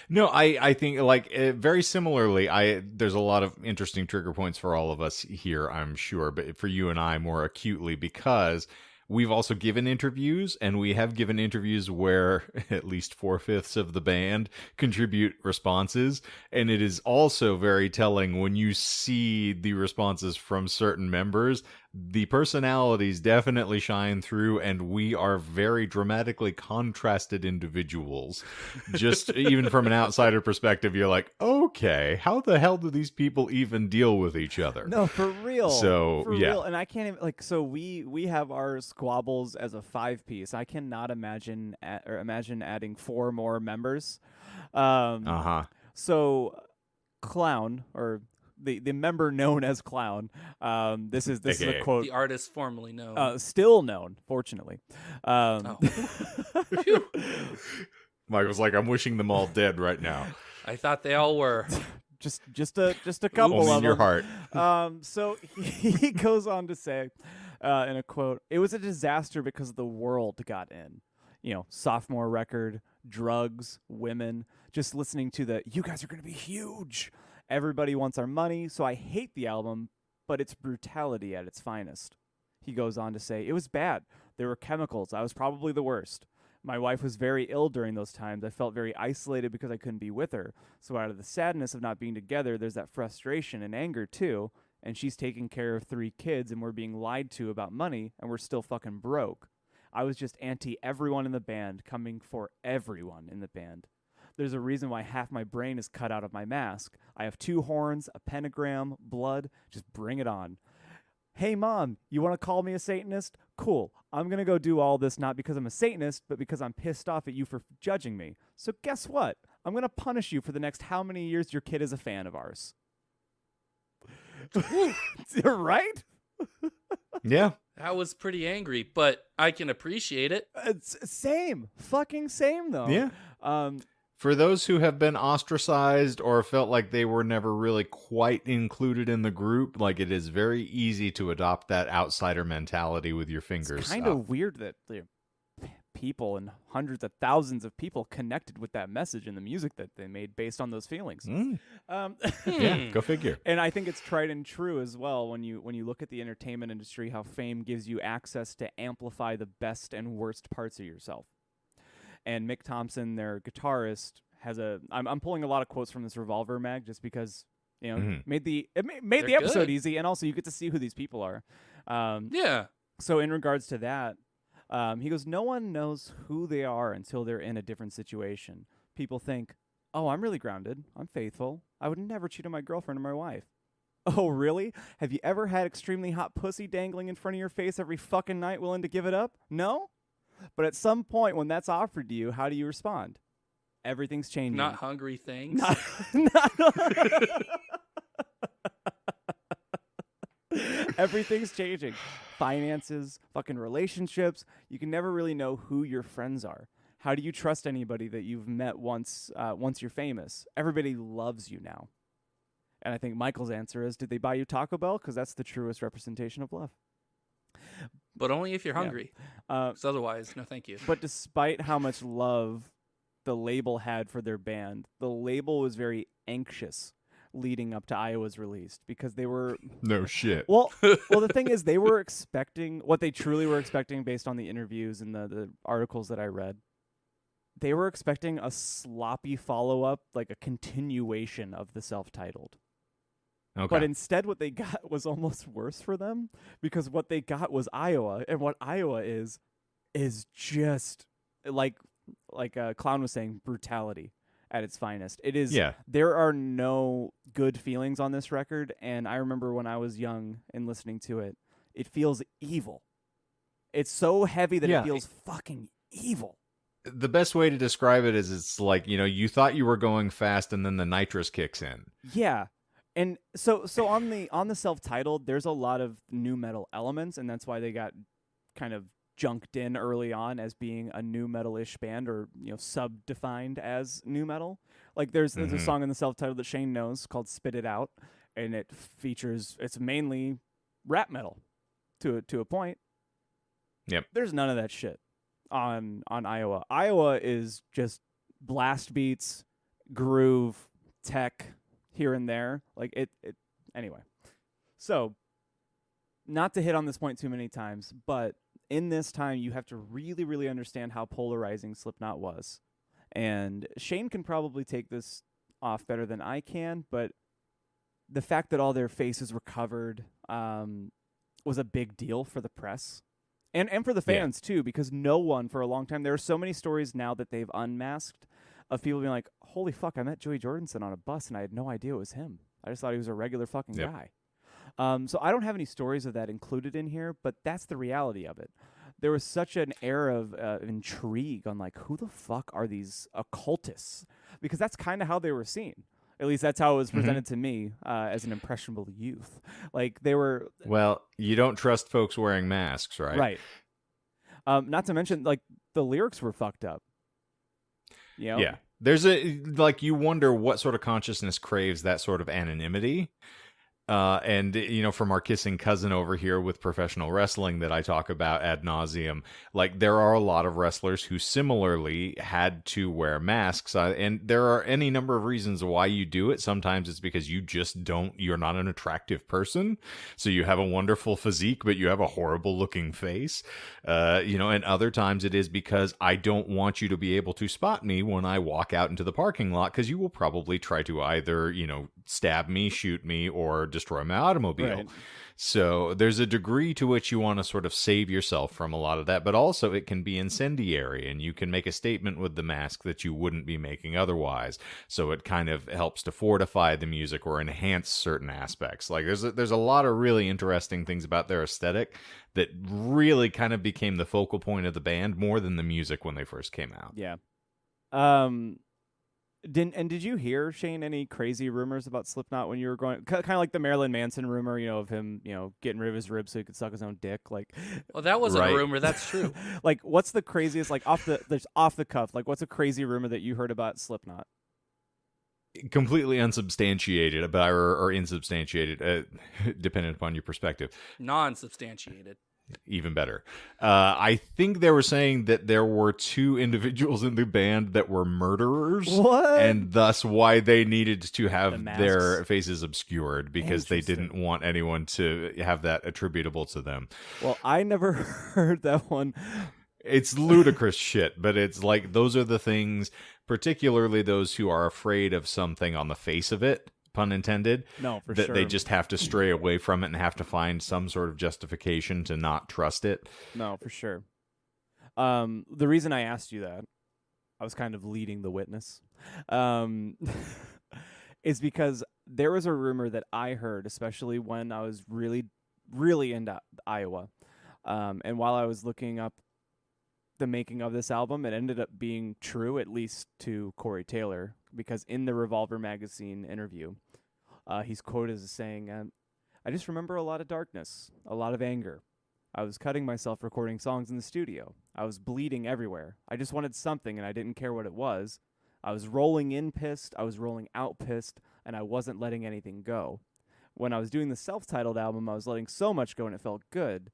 No, I think like very similarly. There's a lot of interesting trigger points for all of us here, I'm sure, but for you and I more acutely because we've also given interviews, and we have given interviews where at least 4/5 of the band contribute responses, and it is also very telling when you see the responses from certain members. The personalities definitely shine through, and we are very dramatically contrasted individuals. Just even from an outsider perspective, you're like, okay, how the hell do these people even deal with each other? No, for real. So, for yeah. real. And I can't even, like, so we have our squabbles as a 5-piece. I cannot imagine adding 4 more members. So Clown, or the member known as Clown, this is a quote. The artist formerly known. Still known, fortunately. Michael's like, I'm wishing them all dead right now. I thought they all were. Just a couple Only of in your them. heart. So he goes on to say, in a quote, "It was a disaster because the world got in. You know, sophomore record, drugs, women, just listening to the, you guys are going to be huge. Everybody wants our money, so I hate the album, but it's brutality at its finest." He goes on to say, "It was bad. There were chemicals. I was probably the worst. My wife was very ill during those times. I felt very isolated because I couldn't be with her. So out of the sadness of not being together, there's that frustration and anger too. And she's taking care of 3 kids, and we're being lied to about money, and we're still fucking broke. I was just anti everyone in the band, coming for everyone in the band. There's a reason why half my brain is cut out of my mask. I have 2 horns, a pentagram, blood. Just bring it on. Hey, Mom, you want to call me a Satanist? Cool. I'm going to go do all this not because I'm a Satanist, but because I'm pissed off at you for judging me. So guess what? I'm going to punish you for the next how many years your kid is a fan of ours." Right? Yeah. That was pretty angry, but I can appreciate it. It's same. Fucking same, though. Yeah. For those who have been ostracized or felt like they were never really quite included in the group, like it is very easy to adopt that outsider mentality with your fingers. It's kind of weird that people and hundreds of thousands of people connected with that message and the music that they made based on those feelings. Yeah, go figure. And I think it's tried and true as well when you look at the entertainment industry, how fame gives you access to amplify the best and worst parts of yourself. And Mick Thompson, their guitarist, has I'm pulling a lot of quotes from this Revolver mag just because, you know, made the episode easy, and also you get to see who these people are. Yeah. So in regards to that, he goes, "No one knows who they are until they're in a different situation. People think, oh, I'm really grounded. I'm faithful. I would never cheat on my girlfriend or my wife. Oh, really? Have you ever had extremely hot pussy dangling in front of your face every fucking night willing to give it up? No? But at some point when that's offered to you, how do you respond? Everything's changing." Not hungry things. Everything's changing. Finances, fucking relationships. You can never really know who your friends are. How do you trust anybody that you've met once you're famous? Everybody loves you now. And I think Michael's answer is, did they buy you Taco Bell? Because that's the truest representation of love. But only if you're hungry. Yeah. 'Cause otherwise, no thank you. But despite how much love the label had for their band, the label was very anxious leading up to Iowa's release because they were... No shit. Well, the thing is, they were expecting what they truly were expecting based on the interviews and the articles that I read. They were expecting a sloppy follow-up, like a continuation of the self-titled. Okay. But instead what they got was almost worse for them because what they got was Iowa. And what Iowa is just like Clown was saying, brutality at its finest. It is. Yeah. There are no good feelings on this record. And I remember when I was young and listening to it, it feels evil. It's so heavy that Yeah. it feels fucking evil. The best way to describe it is it's like, you thought you were going fast and then the nitrous kicks in. Yeah. And so on the self-titled, there's a lot of nu metal elements, and that's why they got kind of junked in early on as being a nu metal-ish band, or sub-defined as nu metal. Like there's a song in the self-titled that Shane knows called "Spit It Out," and it's mainly rap metal to a point. Yep. There's none of that shit on Iowa. Iowa is just blast beats, groove, tech here and there. Like it anyway. So, not to hit on this point too many times, but in this time you have to really, really understand how polarizing Slipknot was. And Shane can probably take this off better than I can, but the fact that all their faces were covered was a big deal for the press. And for the fans, too, because no one for a long time, there are so many stories now that they've unmasked of people being like, holy fuck, I met Joey Jordison on a bus and I had no idea it was him. I just thought he was a regular fucking guy. So I don't have any stories of that included in here, but that's the reality of it. There was such an air of intrigue on like, who the fuck are these occultists? Because that's kind of how they were seen. At least that's how it was presented to me as an impressionable youth. Like they were. Well, you don't trust folks wearing masks, right? Right. Not to mention, like the lyrics were fucked up. Yeah. There's you wonder what sort of consciousness craves that sort of anonymity. And from our kissing cousin over here with professional wrestling that I talk about ad nauseum, like there are a lot of wrestlers who similarly had to wear masks, and there are any number of reasons why you do it. Sometimes it's because you're not an attractive person, so you have a wonderful physique, but you have a horrible looking face, and other times it is because I don't want you to be able to spot me when I walk out into the parking lot, because you will probably try to either, stab me, shoot me, or destroy my automobile. Right. So there's a degree to which you want to sort of save yourself from a lot of that, but also it can be incendiary, and you can make a statement with the mask that you wouldn't be making otherwise. So it kind of helps to fortify the music or enhance certain aspects. Like there's a lot of really interesting things about their aesthetic that really kind of became the focal point of the band more than the music when they first came out. Yeah. Did you hear, Shane, any crazy rumors about Slipknot when you were going? Kind of like the Marilyn Manson rumor, of him, getting rid of his ribs so he could suck his own dick. Like, well, that wasn't a rumor. That's true. Like, what's the craziest? Like off the cuff. Like, what's a crazy rumor that you heard about Slipknot? Completely unsubstantiated, or insubstantiated, depending upon your perspective. Non-substantiated. Even better. I think they were saying that there were 2 individuals in the band that were murderers. What? And thus why they needed to have The their faces obscured, because they didn't want anyone to have that attributable to them. Well, I never heard that one. It's ludicrous shit, but it's like those are the things, particularly those who are afraid of something on the face of it, pun intended. No, for that sure. They just have to stray away from it and have to find some sort of justification to not trust it. No, for sure. The reason I asked you that, I was kind of leading the witness, is because there was a rumor that I heard, especially when I was really, really into Iowa. And while I was looking up the making of this album, it ended up being true, at least to Corey Taylor, because in the Revolver magazine interview, he's quoted as saying, I just remember a lot of darkness, a lot of anger. I was cutting myself recording songs in the studio. I was bleeding everywhere. I just wanted something, and I didn't care what it was. I was rolling in pissed, I was rolling out pissed, and I wasn't letting anything go. When I was doing the self-titled album, I was letting so much go, and it felt good.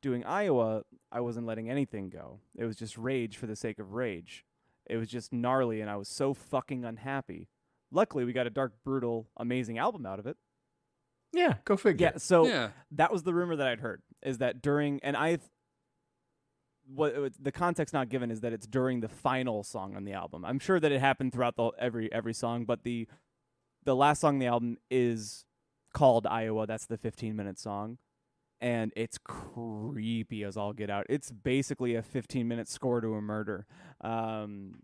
Doing Iowa, I wasn't letting anything go. It was just rage for the sake of rage. It was just gnarly, and I was so fucking unhappy. Luckily, we got a dark, brutal, amazing album out of it. Yeah, go figure. Yeah, so that was the rumor that I'd heard, is that during, and the context not given is that it's during the final song on the album. I'm sure that it happened throughout every song, but the last song on the album is called Iowa. That's the 15-minute song. And it's creepy as all get out. It's basically a 15-minute score to a murder. And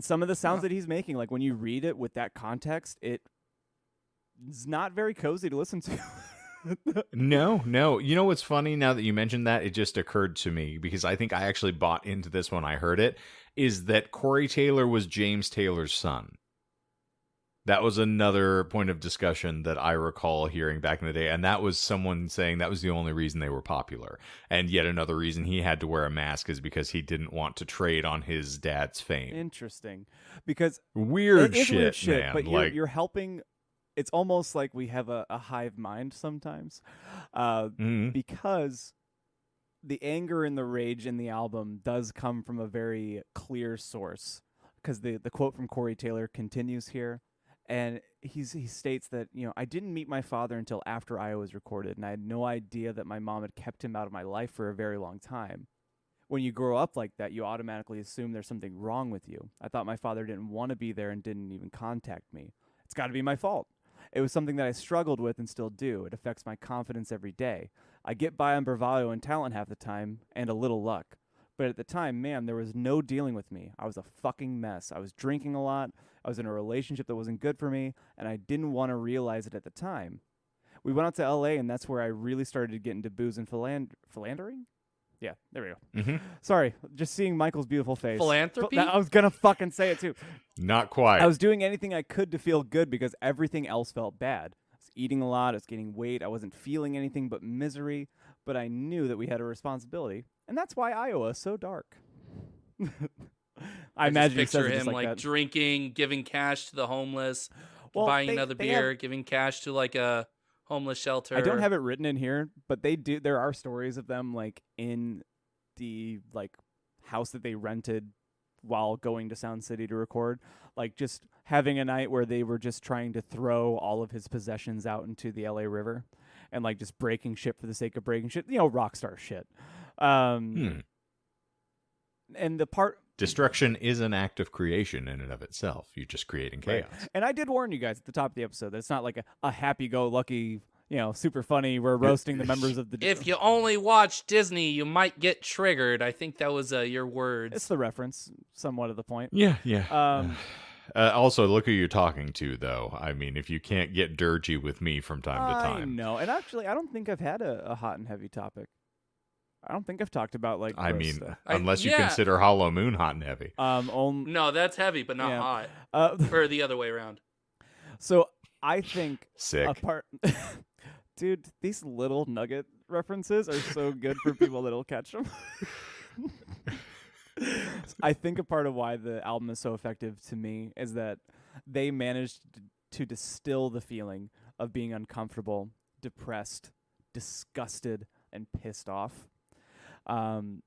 some of the sounds that he's making, like when you read it with that context, it's not very cozy to listen to. No. You know what's funny now that you mentioned that? It just occurred to me because I think I actually bought into this when I heard it, is that Corey Taylor was James Taylor's son. That was another point of discussion that I recall hearing back in the day, and that was someone saying that was the only reason they were popular. And yet another reason he had to wear a mask is because he didn't want to trade on his dad's fame. Interesting, because Weird it is shit, weird shit, man. but Like, you're helping. It's almost like we have a hive mind sometimes, because the anger and the rage in the album does come from a very clear source. Because the quote from Corey Taylor continues here. And he states that, I didn't meet my father until after Iowa was recorded, and I had no idea that my mom had kept him out of my life for a very long time. When you grow up like that, you automatically assume there's something wrong with you. I thought my father didn't want to be there and didn't even contact me. It's got to be my fault. It was something that I struggled with and still do. It affects my confidence every day. I get by on bravado and talent half the time, and a little luck. But at the time, man, there was no dealing with me. I was a fucking mess. I was drinking a lot. I was in a relationship that wasn't good for me, and I didn't want to realize it at the time. We went out to L.A., and that's where I really started to get into booze and philandering? Yeah, there we go. mm-hmm. Sorry, just seeing Michael's beautiful face. Philanthropy? I was going to fucking say it, too. Not quite. I was doing anything I could to feel good because everything else felt bad. I was eating a lot. I was gaining weight. I wasn't feeling anything but misery, but I knew that we had a responsibility, and that's why Iowa is so dark. I imagine just picture he says it him just like that. drinking, giving cash to the homeless, Well, buying they- another they beer, have- giving cash to like a homeless shelter. I don't have it written in here, but they do. There are stories of them like in the like house that they rented while going to Sound City to record, like just having a night where they were just trying to throw all of his possessions out into the LA River, and like just breaking shit for the sake of breaking shit. Rock star shit. And the part. Destruction is an act of creation in and of itself. You're just creating chaos. Right. And I did warn you guys at the top of the episode that it's not like a happy-go-lucky, super funny, we're roasting the members of the... If you only watch Disney, you might get triggered. I think that was your words. It's the reference, somewhat of the point. Yeah. Also, look who you're talking to, though. I mean, if you can't get dirgy with me from time to time. I know. And actually, I don't think I've had a hot and heavy topic. I don't think I've talked about, like, I gross mean, stuff. unless you consider Hollow Moon hot and heavy. No, that's heavy, but not Yeah. hot. Or the other way around. So I think Sick. Dude, these little nugget references are so good for people that'll catch them. I think a part of why the album is so effective to me is that they managed to distill the feeling of being uncomfortable, depressed, disgusted, and pissed off. And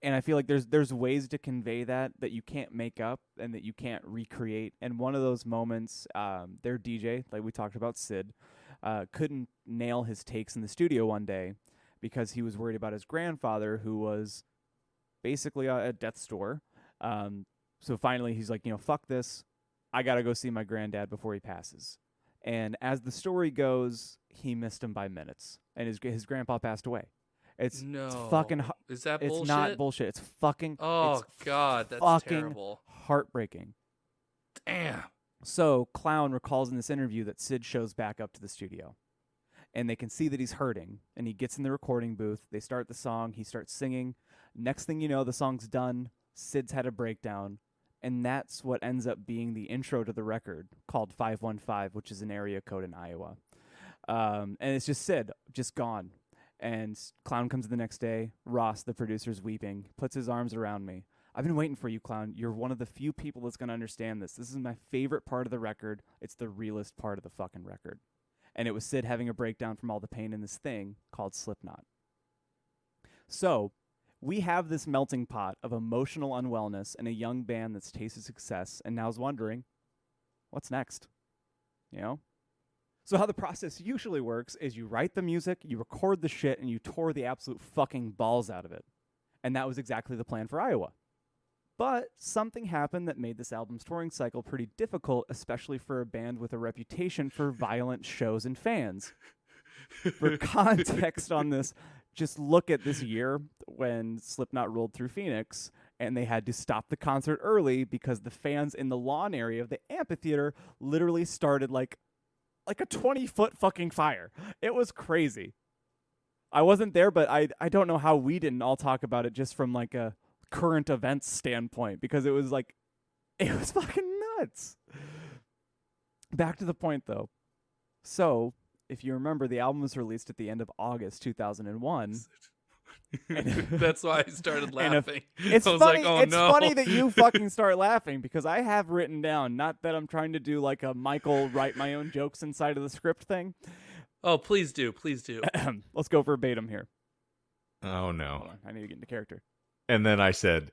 I feel like there's ways to convey that you can't make up and that you can't recreate. And one of those moments, their DJ, like we talked about, Sid, couldn't nail his takes in the studio one day because he was worried about his grandfather, who was basically at death's door. So finally he's like, fuck this. I got to go see my granddad before he passes. And as the story goes, he missed him by minutes, and his grandpa passed away. It's fucking. Is that it's bullshit? It's not bullshit. It's fucking. Oh it's God, that's fucking terrible. Heartbreaking. Damn. So Clown recalls in this interview that Sid shows back up to the studio, and they can see that he's hurting. And he gets in the recording booth. They start the song. He starts singing. Next thing you know, the song's done. Sid's had a breakdown. And that's what ends up being the intro to the record, called 515, which is an area code in Iowa. And it's just Sid, just gone. And Clown comes the next day. Ross, the producer's weeping, puts his arms around me. I've been waiting for you, Clown. You're one of the few people that's going to understand this. This is my favorite part of the record. It's the realest part of the fucking record. And it was Sid having a breakdown from all the pain in this thing called Slipknot. So we have this melting pot of emotional unwellness and a young band that's tasted success and now is wondering, what's next? So how the process usually works is you write the music, you record the shit, and you tour the absolute fucking balls out of it. And that was exactly the plan for Iowa. But something happened that made this album's touring cycle pretty difficult, especially for a band with a reputation for violent shows and fans. For context on this, just look at this year when Slipknot rolled through Phoenix, and they had to stop the concert early because the fans in the lawn area of the amphitheater literally started, like, like a 20-foot fucking fire. It was crazy. I wasn't there, but I don't know how we didn't all talk about it just from like a current events standpoint, because it was fucking nuts. Back to the point though. So, if you remember, the album was released at the end of August 2001. That's why I started laughing. It's I was funny. like, oh, it's no. funny that you fucking start laughing, because I have written down, not that I'm trying to do like a Michael write my own jokes inside of the script thing. Oh, please do. Please do. Let's go verbatim here. Oh, Hold no. on, I need to get into character. And then I said,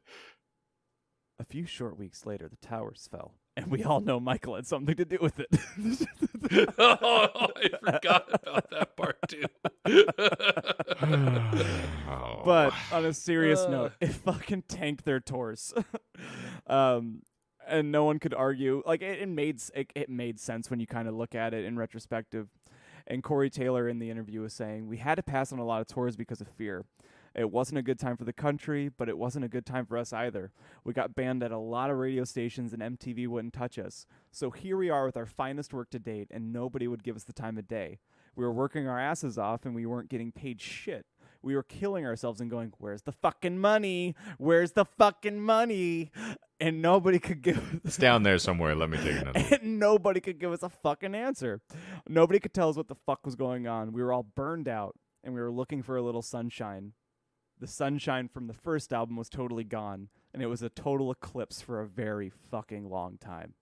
A few short weeks later, the towers fell, and we all know Michael had something to do with it. Oh, I forgot about that part too. oh. But on a serious note, it fucking tanked their tours. And no one could argue. Like it made sense when you kind of look at it in retrospective. And Corey Taylor in the interview was saying, we had to pass on a lot of tours because of fear. It wasn't a good time for the country, but it wasn't a good time for us either. We got banned at a lot of radio stations and MTV wouldn't touch us. So here we are with our finest work to date, and nobody would give us the time of day. We were working our asses off and we weren't getting paid shit. We were killing ourselves and going, where's the fucking money? Where's the fucking money? And nobody could give It's down there somewhere. Let me take another. and nobody could give us a fucking answer. Nobody could tell us what the fuck was going on. We were all burned out and we were looking for a little sunshine. The sunshine from the first album was totally gone, and it was a total eclipse for a very fucking long time.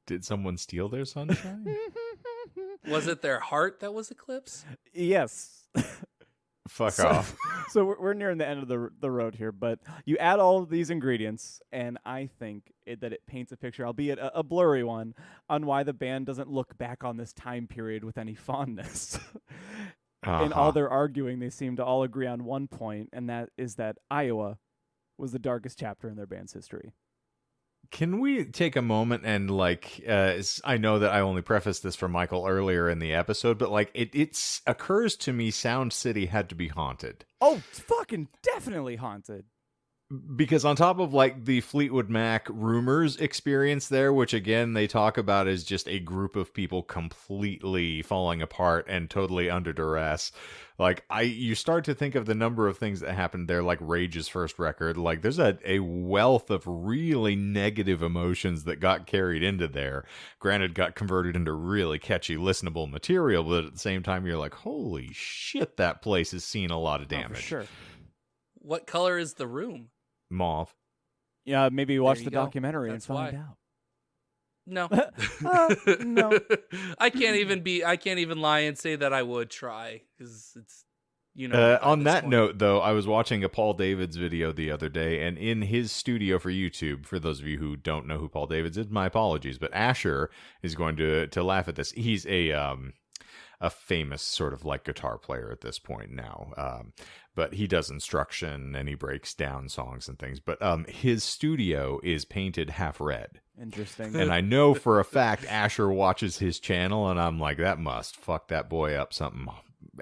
Did someone steal their sunshine? Was it their heart that was eclipsed? Yes. Fuck off. So we're nearing the end of the road here, but you add all of these ingredients, and I think that it paints a picture, albeit a blurry one, on why the band doesn't look back on this time period with any fondness. In all their arguing, they seem to all agree on one point, and that is that Iowa was the darkest chapter in their band's history. Can we take a moment and I know that I only prefaced this for Michael earlier in the episode, but it occurs to me Sound City had to be haunted. Oh, it's fucking definitely haunted. Because on top of the Fleetwood Mac Rumors experience there, which again they talk about as just a group of people completely falling apart and totally under duress, you start to think of the number of things that happened there, like Rage's first record. There's a wealth of really negative emotions that got carried into there. Granted, got converted into really catchy, listenable material, but at the same time, you're like, holy shit, that place has seen a lot of damage. Oh, for sure. What color is the room? Mauve. Yeah, maybe watch the go. documentary That's and find why. out. No. No. I can't even lie and say that I would try, because it's, on that note, though, I was watching a Paul Davids video the other day, and in his studio for YouTube, for those of you who don't know who Paul Davids is, my apologies, but Asher is going to laugh at this. He's a famous sort of guitar player at this point now. But he does instruction and he breaks down songs and things. But his studio is painted half red. Interesting. And I know for a fact Asher watches his channel, and I'm like, that must fuck that boy up something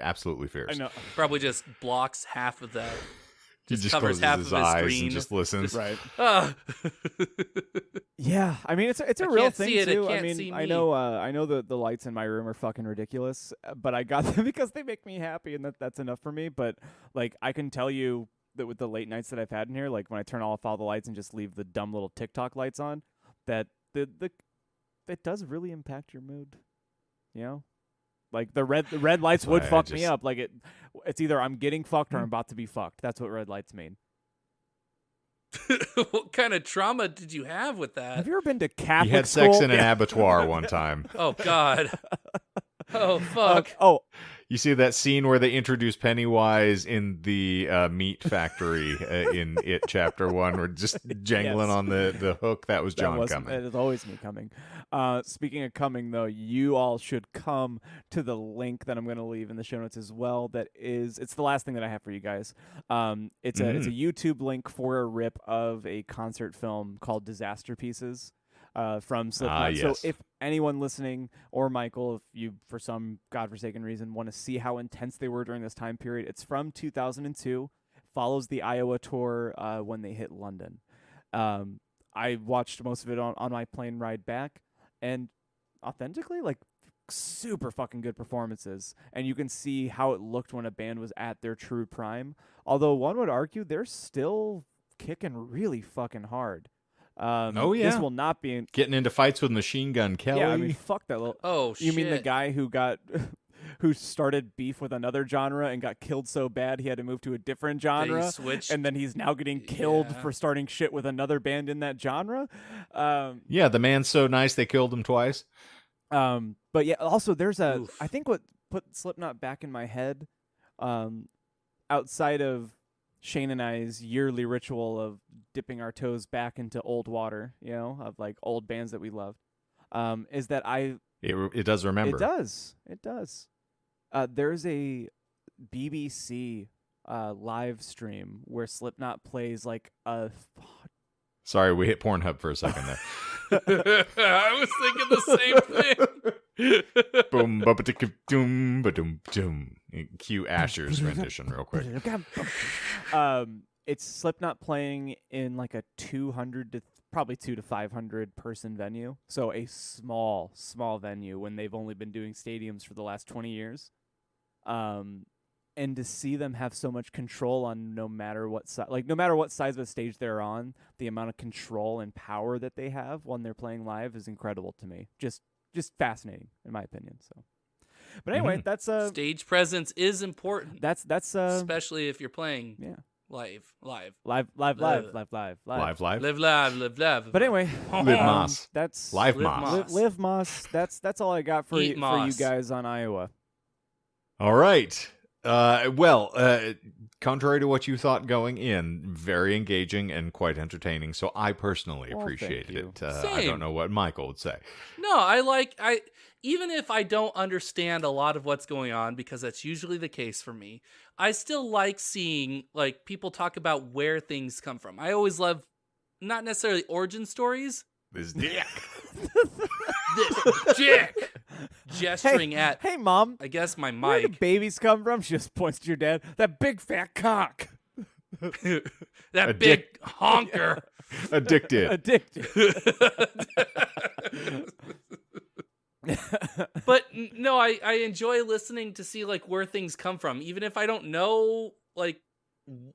absolutely fierce. I know. Probably just blocks half of that. He just covers closes half his of his eyes screen. and just listens. Right. Ah. Yeah, I mean it's a I real can't thing see it. It too. I can't mean, see I me. know the lights in my room are fucking ridiculous, but I got them because they make me happy, and that's enough for me. But I can tell you that with the late nights that I've had in here, when I turn off all the lights and just leave the dumb little TikTok lights on, that it does really impact your mood. You know, the red lights would fuck me up. It's either I'm getting fucked or I'm about to be fucked. That's what red lights mean. What kind of trauma did you have with that? Have you ever been to Catholic He had school? sex in an abattoir one time. Oh, God. Oh, fuck. You see that scene where they introduce Pennywise in the meat factory in It Chapter 1, or just jangling on the hook? That was John coming. It is always me coming. Speaking of coming, though, you all should come to the link that I'm going to leave in the show notes as well. It's the last thing that I have for you guys. It's a YouTube link for a rip of a concert film called Disaster Pieces. From Slipknot. Yes. So if anyone listening, or Michael, if you, for some godforsaken reason, want to see how intense they were during this time period, it's from 2002. Follows the Iowa tour when they hit London. I watched most of it on my plane ride back, and authentically, super fucking good performances, and you can see how it looked when a band was at their true prime. Although one would argue they're still kicking really fucking hard. Oh yeah, this will not be getting into fights with Machine Gun Kelly. Yeah, I mean, fuck that little. Oh shit! You mean the guy who got who started beef with another genre and got killed so bad he had to move to a different genre, and then he's now getting killed for starting shit with another band in that genre? Yeah, the man's so nice they killed him twice. But yeah, also there's a. Oof. I think what put Slipknot back in my head, outside of Shane and I's yearly ritual of dipping our toes back into old water, of like old bands that we loved, is that It does remember. It does. There's a BBC live stream where Slipknot plays like a. Sorry, we hit Pornhub for a second there. I was thinking the same thing. Boom, ba-ba-ticka-doom, ba-doom, doom. Cue Asher's rendition real quick. It's Slipknot playing in like a 200 to probably 200 to 500 person venue. So a small venue when they've only been doing stadiums for the last 20 years. And to see them have so much control on no matter what size of the stage they're on, the amount of control and power that they have when they're playing live is incredible to me. Just fascinating in my opinion. So, but anyway, that's stage presence is important. That's especially if you're playing live. Live. But anyway, Live Moss. That's Live Moss. Live Moss. That's all I got for you guys on Iowa. All right. Contrary to what you thought going in, very engaging and quite entertaining. So I personally appreciated it. I don't know what Michael would say. No, even if I don't understand a lot of what's going on, because that's usually the case for me, I still like seeing like people talk about where things come from. I always love not necessarily origin stories. This dick. This dick. Gesturing at, hey mom, I guess my mic. Where do babies come from? She just points to your dad. That big fat cock. That big honker. Addicted. But no, I enjoy listening to see like where things come from, even if I don't know like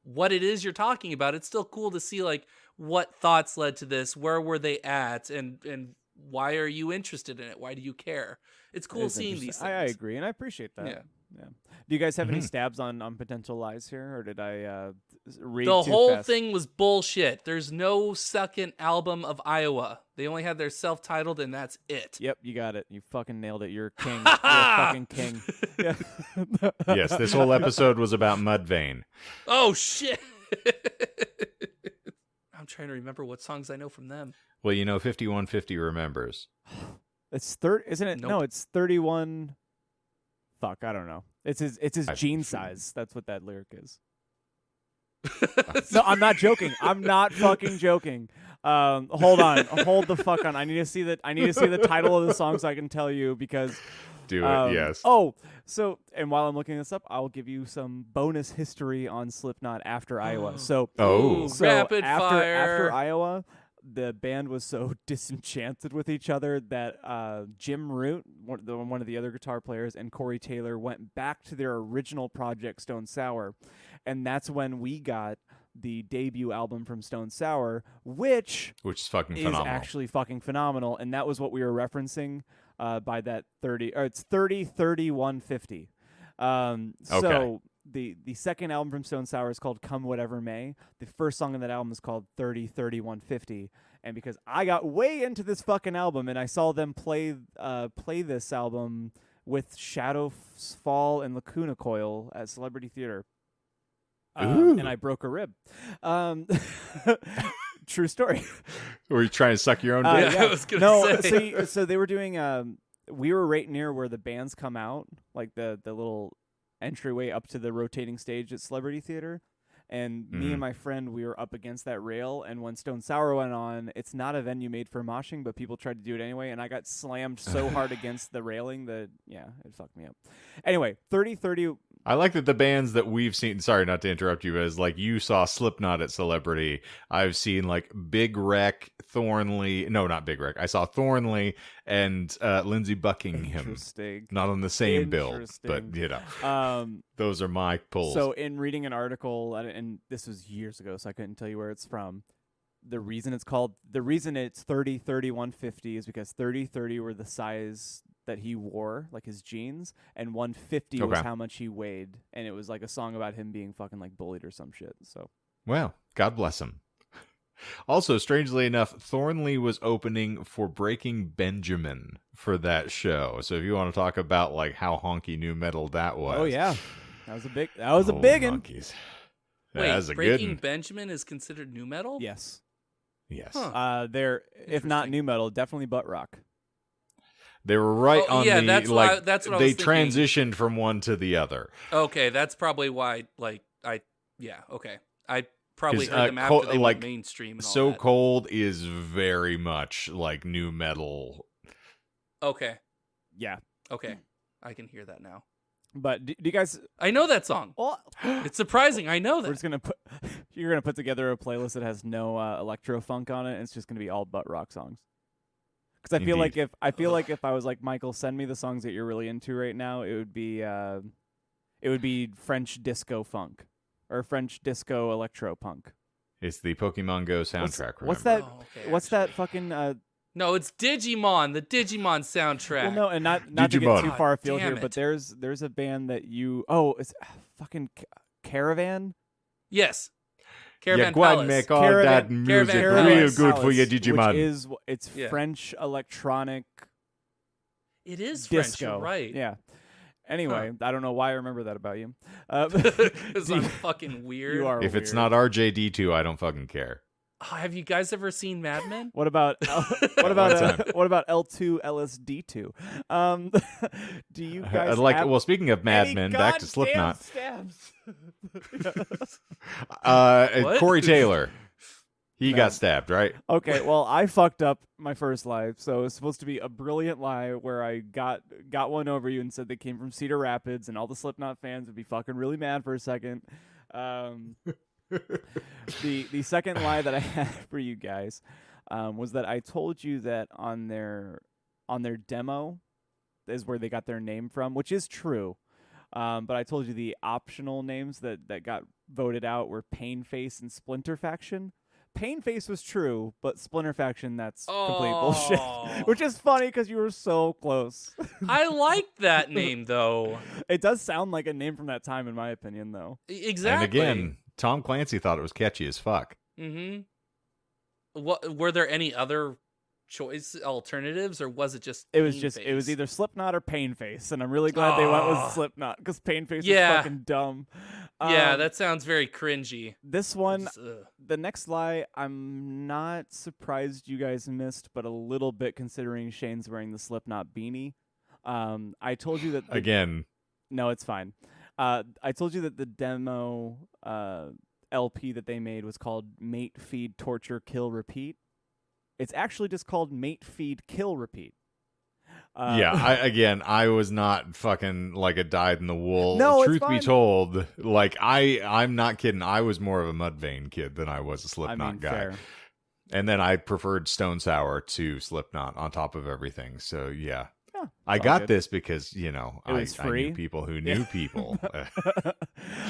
what it is you're talking about. It's still cool to see like what thoughts led to this, where were they at, and why are you interested in it? Why do you care? It's cool seeing these things. I agree, and I appreciate that. Yeah. Do you guys have any stabs on potential lies here, or did I read the too whole fast? thing was bullshit. There's no second album of Iowa. They only had their self-titled, and that's it. Yep, you got it. You fucking nailed it. You're a king. You're a fucking king. Yeah. Yes, this whole episode was about Mudvayne. Oh, shit. I'm trying to remember what songs I know from them. Well, 5150 remembers. It's isn't it? Nope. No, it's 31. Fuck, I don't know. It's his gene feel- size. That's what that lyric is. No, I'm not joking. I'm not fucking joking. Hold on. Hold the fuck on. I need to see the title of the song so I can tell you because Do it, yes. Oh, so and while I'm looking this up, I'll give you some bonus history on Slipknot after Iowa. So rapid fire. After Iowa, the band was so disenchanted with each other that Jim Root, one of the other guitar players, and Corey Taylor went back to their original project, Stone Sour. And that's when we got the debut album from Stone Sour, which is fucking phenomenal. Actually fucking phenomenal. And that was what we were referencing by that 30, or it's 30-30-150. So the second album from Stone Sour is called Come Whatever May. The first song on that album is called 30-30-150. And because I got way into this fucking album and I saw them play this album with Shadows Fall and Lacuna Coil at Celebrity Theater. And I broke a rib. True story. Were you trying to suck your own dick? I was gonna say. So they were doing. We were right near where the bands come out, like the little entryway up to the rotating stage at Celebrity Theater, And me and my friend, we were up against that rail, and when Stone Sour went on, it's not a venue made for moshing, but people tried to do it anyway, and I got slammed so hard against the railing that, yeah, it fucked me up. Anyway, 3030... I like that the bands that we've seen, sorry not to interrupt you, as like you saw Slipknot at Celebrity. I've seen like Big Wreck, Thornley. No, not Big Wreck. I saw Thornley and Lindsey Buckingham. Interesting. Not on the same bill, but you know, those are my pulls. So in reading an article, and this was years ago, so I couldn't tell you where it's from. The reason it's 30, 30, 150 is because 30, 30 were the size that he wore, like his jeans, and 150 was how much he weighed, and it was like a song about him being fucking like bullied or some shit. So, well, God bless him. Also, strangely enough, Thornley was opening for Breaking Benjamin for that show. So if you want to talk about like how honky new metal that was, oh yeah, that was a big one. Wait, Breaking Benjamin is considered new metal? Yes. Yes. Huh. They're, if not new metal, definitely butt rock. They were right on the, that's what I was they thinking. transitioned from one to the other. Okay, that's probably why, okay. I probably heard them after they went mainstream and all So that. Cold is very much like new metal. Okay. Yeah. Okay. I can hear that now. But do you guys... I know that song. Oh. It's surprising. I know that. We're just gonna you're gonna put together a playlist that has no electro funk on it, and it's just gonna be all butt rock songs. Because I feel like if I was like, Michael, send me the songs that you're really into right now, it would be French disco funk or French disco electro punk. It's the Pokemon Go soundtrack. What's that? What's that fucking? No, it's Digimon, the Digimon soundtrack. Well, no, and not to get too far afield here, but there's a band that you it's fucking Caravan. Yes. Caravan go ahead Palace. and make all that music real good for your Digimon. It's French electronic. It is disco. French, you're right. Yeah. Anyway, I don't know why I remember that about you. Because I'm fucking weird. You are if weird. it's not RJD2, I don't fucking care. Oh, have you guys ever seen Mad Men? What about L2 LSD2? Do you guys well, speaking of Mad Men, back to Slipknot. Stabs. Corey Taylor. He got stabbed, right? Okay, well, I fucked up my first lie, so it's supposed to be a brilliant lie where I got one over you and said they came from Cedar Rapids, and all the Slipknot fans would be fucking really mad for a second. The second lie that I had for you guys was that I told you that on their demo is where they got their name from, which is true. But I told you the optional names that got voted out were Painface and Splinter Faction. Painface was true, but Splinter Faction, that's complete bullshit. Which is funny because you were so close. I like that name, though. It does sound like a name from that time, in my opinion, though. Exactly. And again, Tom Clancy thought it was catchy as fuck. Mm-hmm. What were there any other choice alternatives, or was it just? It was either Slipknot or Painface, and I'm really glad they went with Slipknot because Painface is fucking dumb. Yeah, that sounds very cringy. This one, the next lie, I'm not surprised you guys missed, but a little bit considering Shane's wearing the Slipknot beanie. I told you that again. No, it's fine. I told you that the demo LP that they made was called Mate, Feed, Torture, Kill, Repeat. It's actually just called Mate, Feed, Kill, Repeat. I was not fucking like a dyed in the wool. No, truth be told, like I'm not kidding. I was more of a Mudvayne kid than I was a Slipknot guy. Fair. And then I preferred Stone Sour to Slipknot on top of everything. So yeah. I got this because, I knew people who knew people.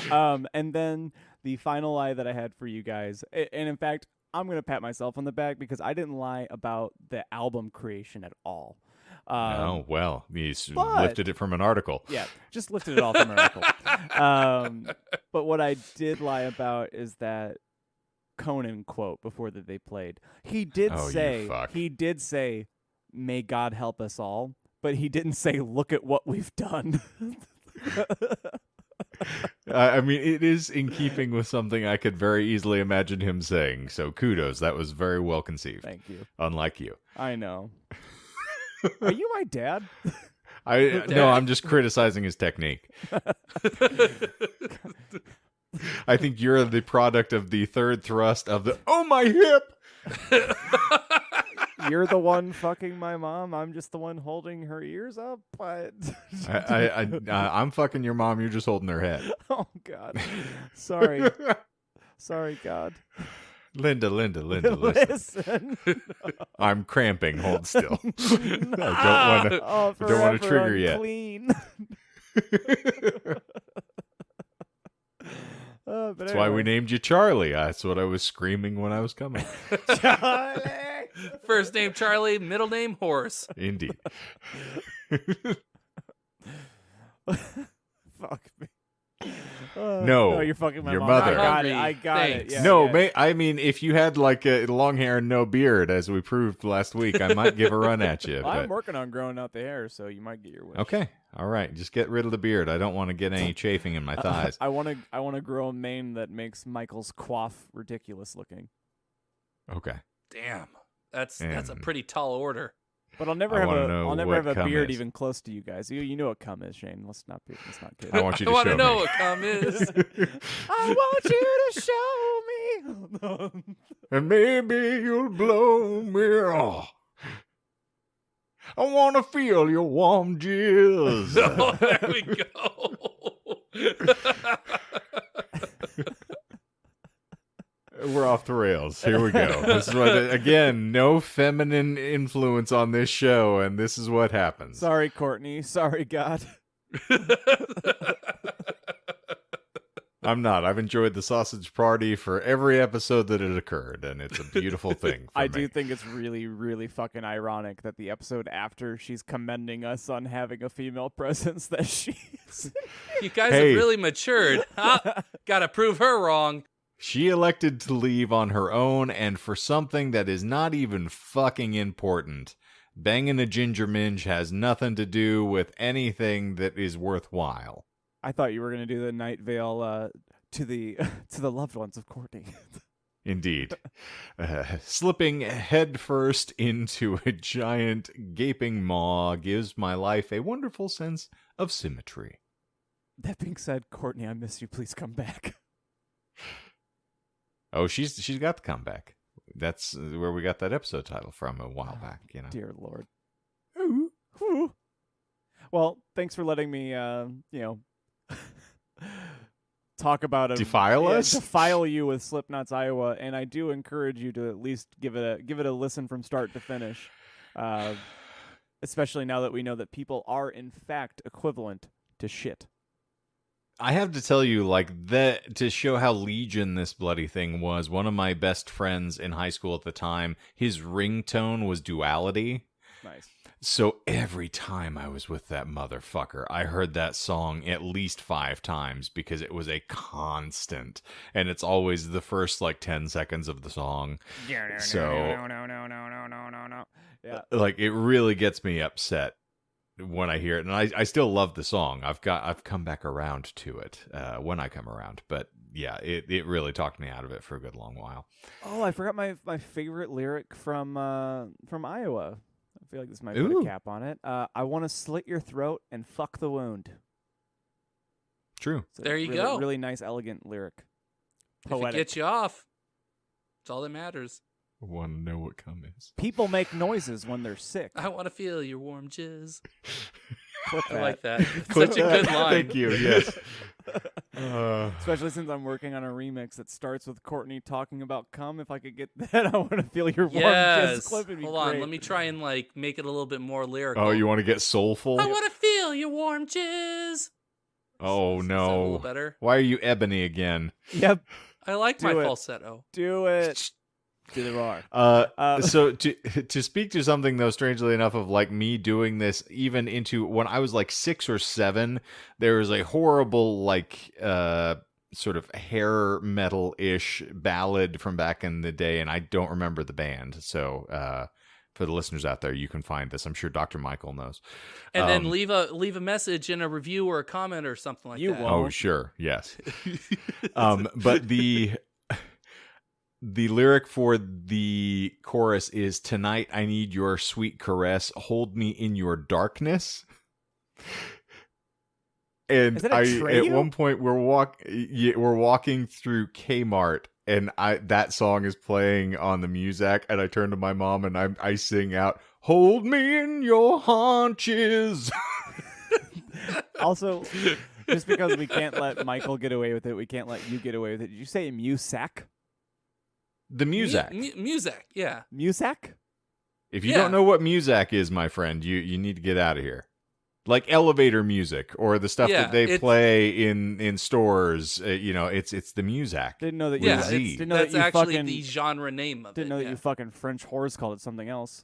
And then the final lie that I had for you guys, and in fact, I'm going to pat myself on the back because I didn't lie about the album creation at all. Oh, well, you lifted it from an article. Yeah, just lifted it all from an article. But what I did lie about is that Conan quote before that they played. He did say, "May God help us all," but he didn't say, "Look at what we've done." I mean, it is in keeping with something I could very easily imagine him saying. So kudos, that was very well conceived. Thank you. Unlike you. I know. Are you my dad? No, I'm just criticizing his technique. I think you're the product of the third thrust of the "oh my hip." You're the one fucking my mom. I'm just the one holding her ears up. But I'm fucking your mom. You're just holding her head. oh God, sorry, sorry, God. Linda, listen. I'm cramping. Hold still. I don't want to trigger yet. But That's why we named you Charlie. That's what I was screaming when I was coming. Charlie. First name Charlie, middle name Horse. Indeed. Fuck me. No, you're fucking my your mom. mother. I got it. Thanks. Yeah, No, yeah. I mean, if you had like a long hair and no beard, as we proved last week, I might give a run at you. I'm But... working on growing out the hair, so you might get your wish. Okay, all right. Just get rid of the beard. I don't want to get any chafing in my thighs. I want to grow a mane that makes Michael's coif ridiculous looking. Okay. Damn. That's a And- pretty tall order. But I'll never I have wanna a know I'll never what have a cum beard is. even close to you guys. You know what cum is, Shane. Let's not kid. I want you to I want show to know me. what cum is. I want you to show me. And maybe you'll blow me off. I want to feel your warm jizz. Oh, there we go. We're off the rails. Here we go. This is what, again, no feminine influence on this show, and this is what happens. Sorry, Courtney. Sorry, God. I'm not. I've enjoyed the sausage party for every episode that it occurred, and it's a beautiful thing for I me. do think it's really, really fucking ironic that the episode after she's commending us on having a female presence that she's... You guys Hey. have really matured. Huh? Gotta prove her wrong. She elected to leave on her own, and for something that is not even fucking important. Banging a ginger minge has nothing to do with anything that is worthwhile. I thought you were going to do the night veil to the loved ones of Courtney. Indeed. Slipping headfirst into a giant gaping maw gives my life a wonderful sense of symmetry. That being said, Courtney, I miss you. Please come back. Oh, she's got the comeback. That's where we got that episode title from a while back, you know. Dear Lord. Ooh. Well, thanks for letting me, talk about Defile us? defile you with Slipknot's Iowa, and I do encourage you to at least give it a listen from start to finish. Especially now that we know that people are in fact equivalent to shit. I have to tell you, like, that to show how legion this bloody thing was, one of my best friends in high school at the time, his ringtone was Duality. Nice. So every time I was with that motherfucker, I heard that song at least 5 times because it was a constant. And it's always the first, 10 seconds of the song. So, No. Yeah. it really gets me upset when I hear it. And I still love the song. I've come back around to it when I come around. But yeah, it really talked me out of it for a good long while. Oh, I forgot my favorite lyric from Iowa. I feel like this might put Ooh. a cap on it. I want to slit your throat and fuck the wound. True. It's a There you really, go. Really nice, elegant lyric. If it Poetic. gets you off, it's all that matters. Want to know what cum is? People make noises when they're sick. I want to feel your warm jizz. Clip I that. like that. It's Clip such a that. good line. Thank you. Yes. Especially since I'm working on a remix that starts with Courtney talking about cum. If I could get that, I want to feel your warm jizz Yes. clip. It'd be Hold on. great. Let me try and make it a little bit more lyrical. Oh, you want to get soulful? I want to feel your warm jizz. Oh Is that a little no! better? Why are you ebony again? Yep. I like Do my it. falsetto. Do it. Do the bar. So to speak to something though, strangely enough, of me doing this, even into when I was 6 or 7, there was a horrible sort of hair metal-ish ballad from back in the day, and I don't remember the band. So for the listeners out there, you can find this. I'm sure Dr. Michael knows. And then leave a message in a review or a comment or something like You that. won't. Oh, sure, yes. But the lyric for the chorus is, "Tonight I need your sweet caress, hold me in your darkness." And Is that a Treyu? at one point we're walking through Kmart, and that song is playing on the Muzak, and I turn to my mom and I sing out, "Hold me in your haunches." Also, just because we can't let Michael get away with it, we can't let you get away with it. Did you say Muzak? The Muzak. Muzak, yeah. Muzak? If you don't know what Muzak is, my friend, you need to get out of here. Like elevator music or the stuff that they play in stores, it's the Muzak. Didn't know that. That's actually the genre name of it. Didn't know that you fucking French whores called it something else.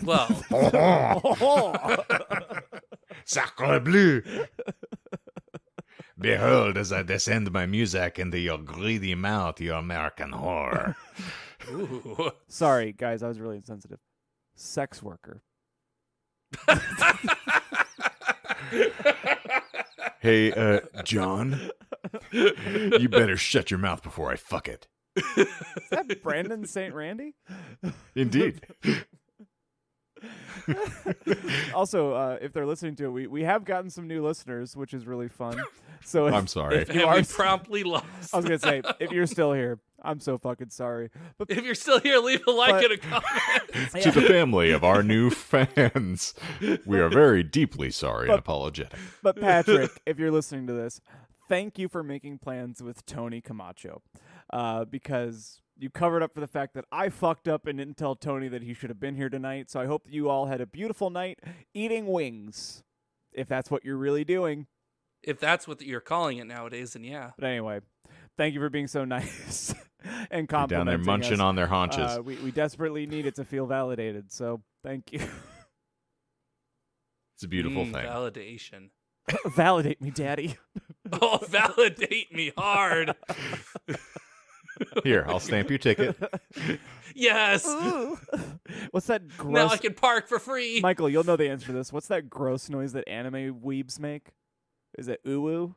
Well, Sacre bleu! Behold, as I descend my Muzak into your greedy mouth, you American whore. ooh. Sorry, guys, I was really insensitive. Sex worker. Hey, John, you better shut your mouth before I fuck it. Is that Brandon St. Randy? Indeed. Also, if they're listening to it, we have gotten some new listeners, which is really fun. So I'm sorry. If you are, we promptly lost. I was gonna say, if you're still here, I'm so fucking sorry. But If you're still here, leave a like and a comment. To the family of our new fans, we are very deeply sorry and apologetic. But Patrick, if you're listening to this, thank you for making plans with Tony Camacho, because you covered up for the fact that I fucked up and didn't tell Tony that he should have been here tonight. So I hope that you all had a beautiful night eating wings, if that's what you're really doing. If that's what you're calling it nowadays, then yeah. But anyway, thank you for being so nice and Down complimenting there munching us. on their haunches. We desperately need it to feel validated, so thank you. It's a beautiful thing. Validation. Validate me, Daddy. Oh, validate me hard. Here, I'll stamp your ticket. Yes. What's that gross... Now I can park for free. Michael, you'll know the answer to this. What's that gross noise that anime weebs make? Is it ooh-oo?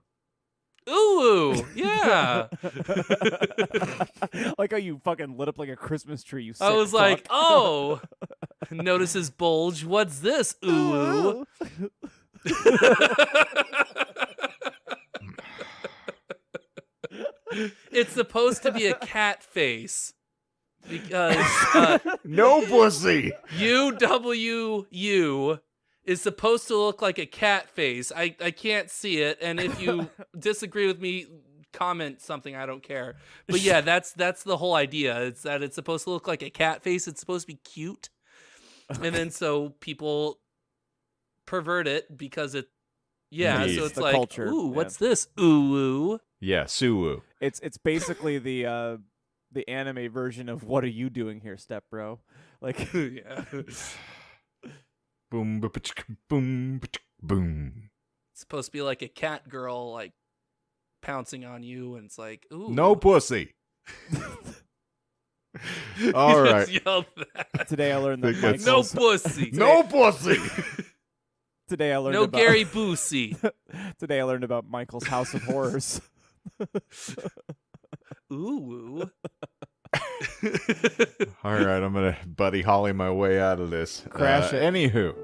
Ooh, yeah. Like how you fucking lit up like a Christmas tree, you sick I was like, fuck. oh. Notice his bulge. What's this? Ooh. It's supposed to be a cat face. Because No pussy! UWU is supposed to look like a cat face. I can't see it, and if you disagree with me, comment something. I don't care. But yeah, that's the whole idea. It's that it's supposed to look like a cat face. It's supposed to be cute, and then so people pervert it because it. Yeah, Indeed. so it's The like, culture. ooh, Yeah. what's this? Ooh. Yeah, Suwu. It's basically the anime version of what are you doing here, step bro? Like Yeah. Boom, boom, boom. It's supposed to be like a cat girl, like pouncing on you, and it's like, ooh. No pussy. All You right. just yelled that. today I learned that Think that's- No Michael's, pussy. No pussy. today I learned No about Gary Busey. today I learned about Michael's House of Horrors. Ooh. All right, I'm going to Buddy Holly my way out of this. Crash it. Anywho,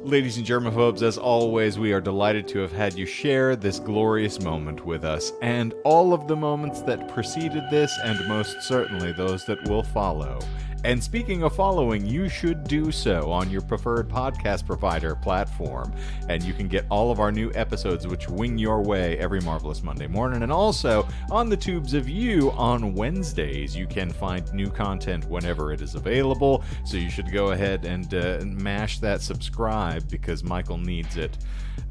ladies and germaphobes, as always, we are delighted to have had you share this glorious moment with us, and all of the moments that preceded this, and most certainly those that will follow. And speaking of following, you should do so on your preferred podcast provider platform. And you can get all of our new episodes which wing your way every Marvelous Monday morning. And also, on the tubes of you on Wednesdays, you can find new content whenever it is available. So you should go ahead and mash that subscribe because Michael needs it.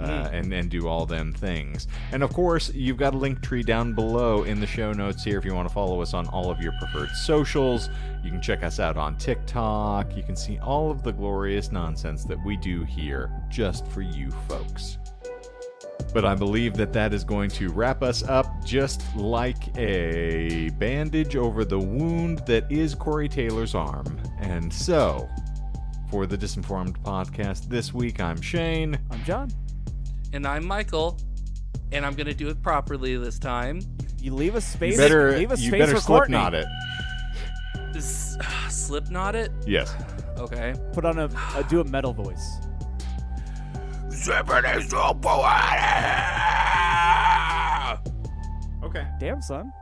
And do all them things. And of course, you've got a link tree down below in the show notes here if you want to follow us on all of your preferred socials. You can check us out on TikTok. You can see all of the glorious nonsense that we do here just for you folks. But I believe that is going to wrap us up just like a bandage over the wound that is Corey Taylor's arm. And so, for the Disinformed podcast this week, I'm Shane. I'm John. And I'm Michael. And I'm going to do it properly this time. You leave a space. You better, leave a you space better for Courtney. Slipknot it. Slipknot it? Yes. Okay. Put on do a metal voice. Okay. Damn, son.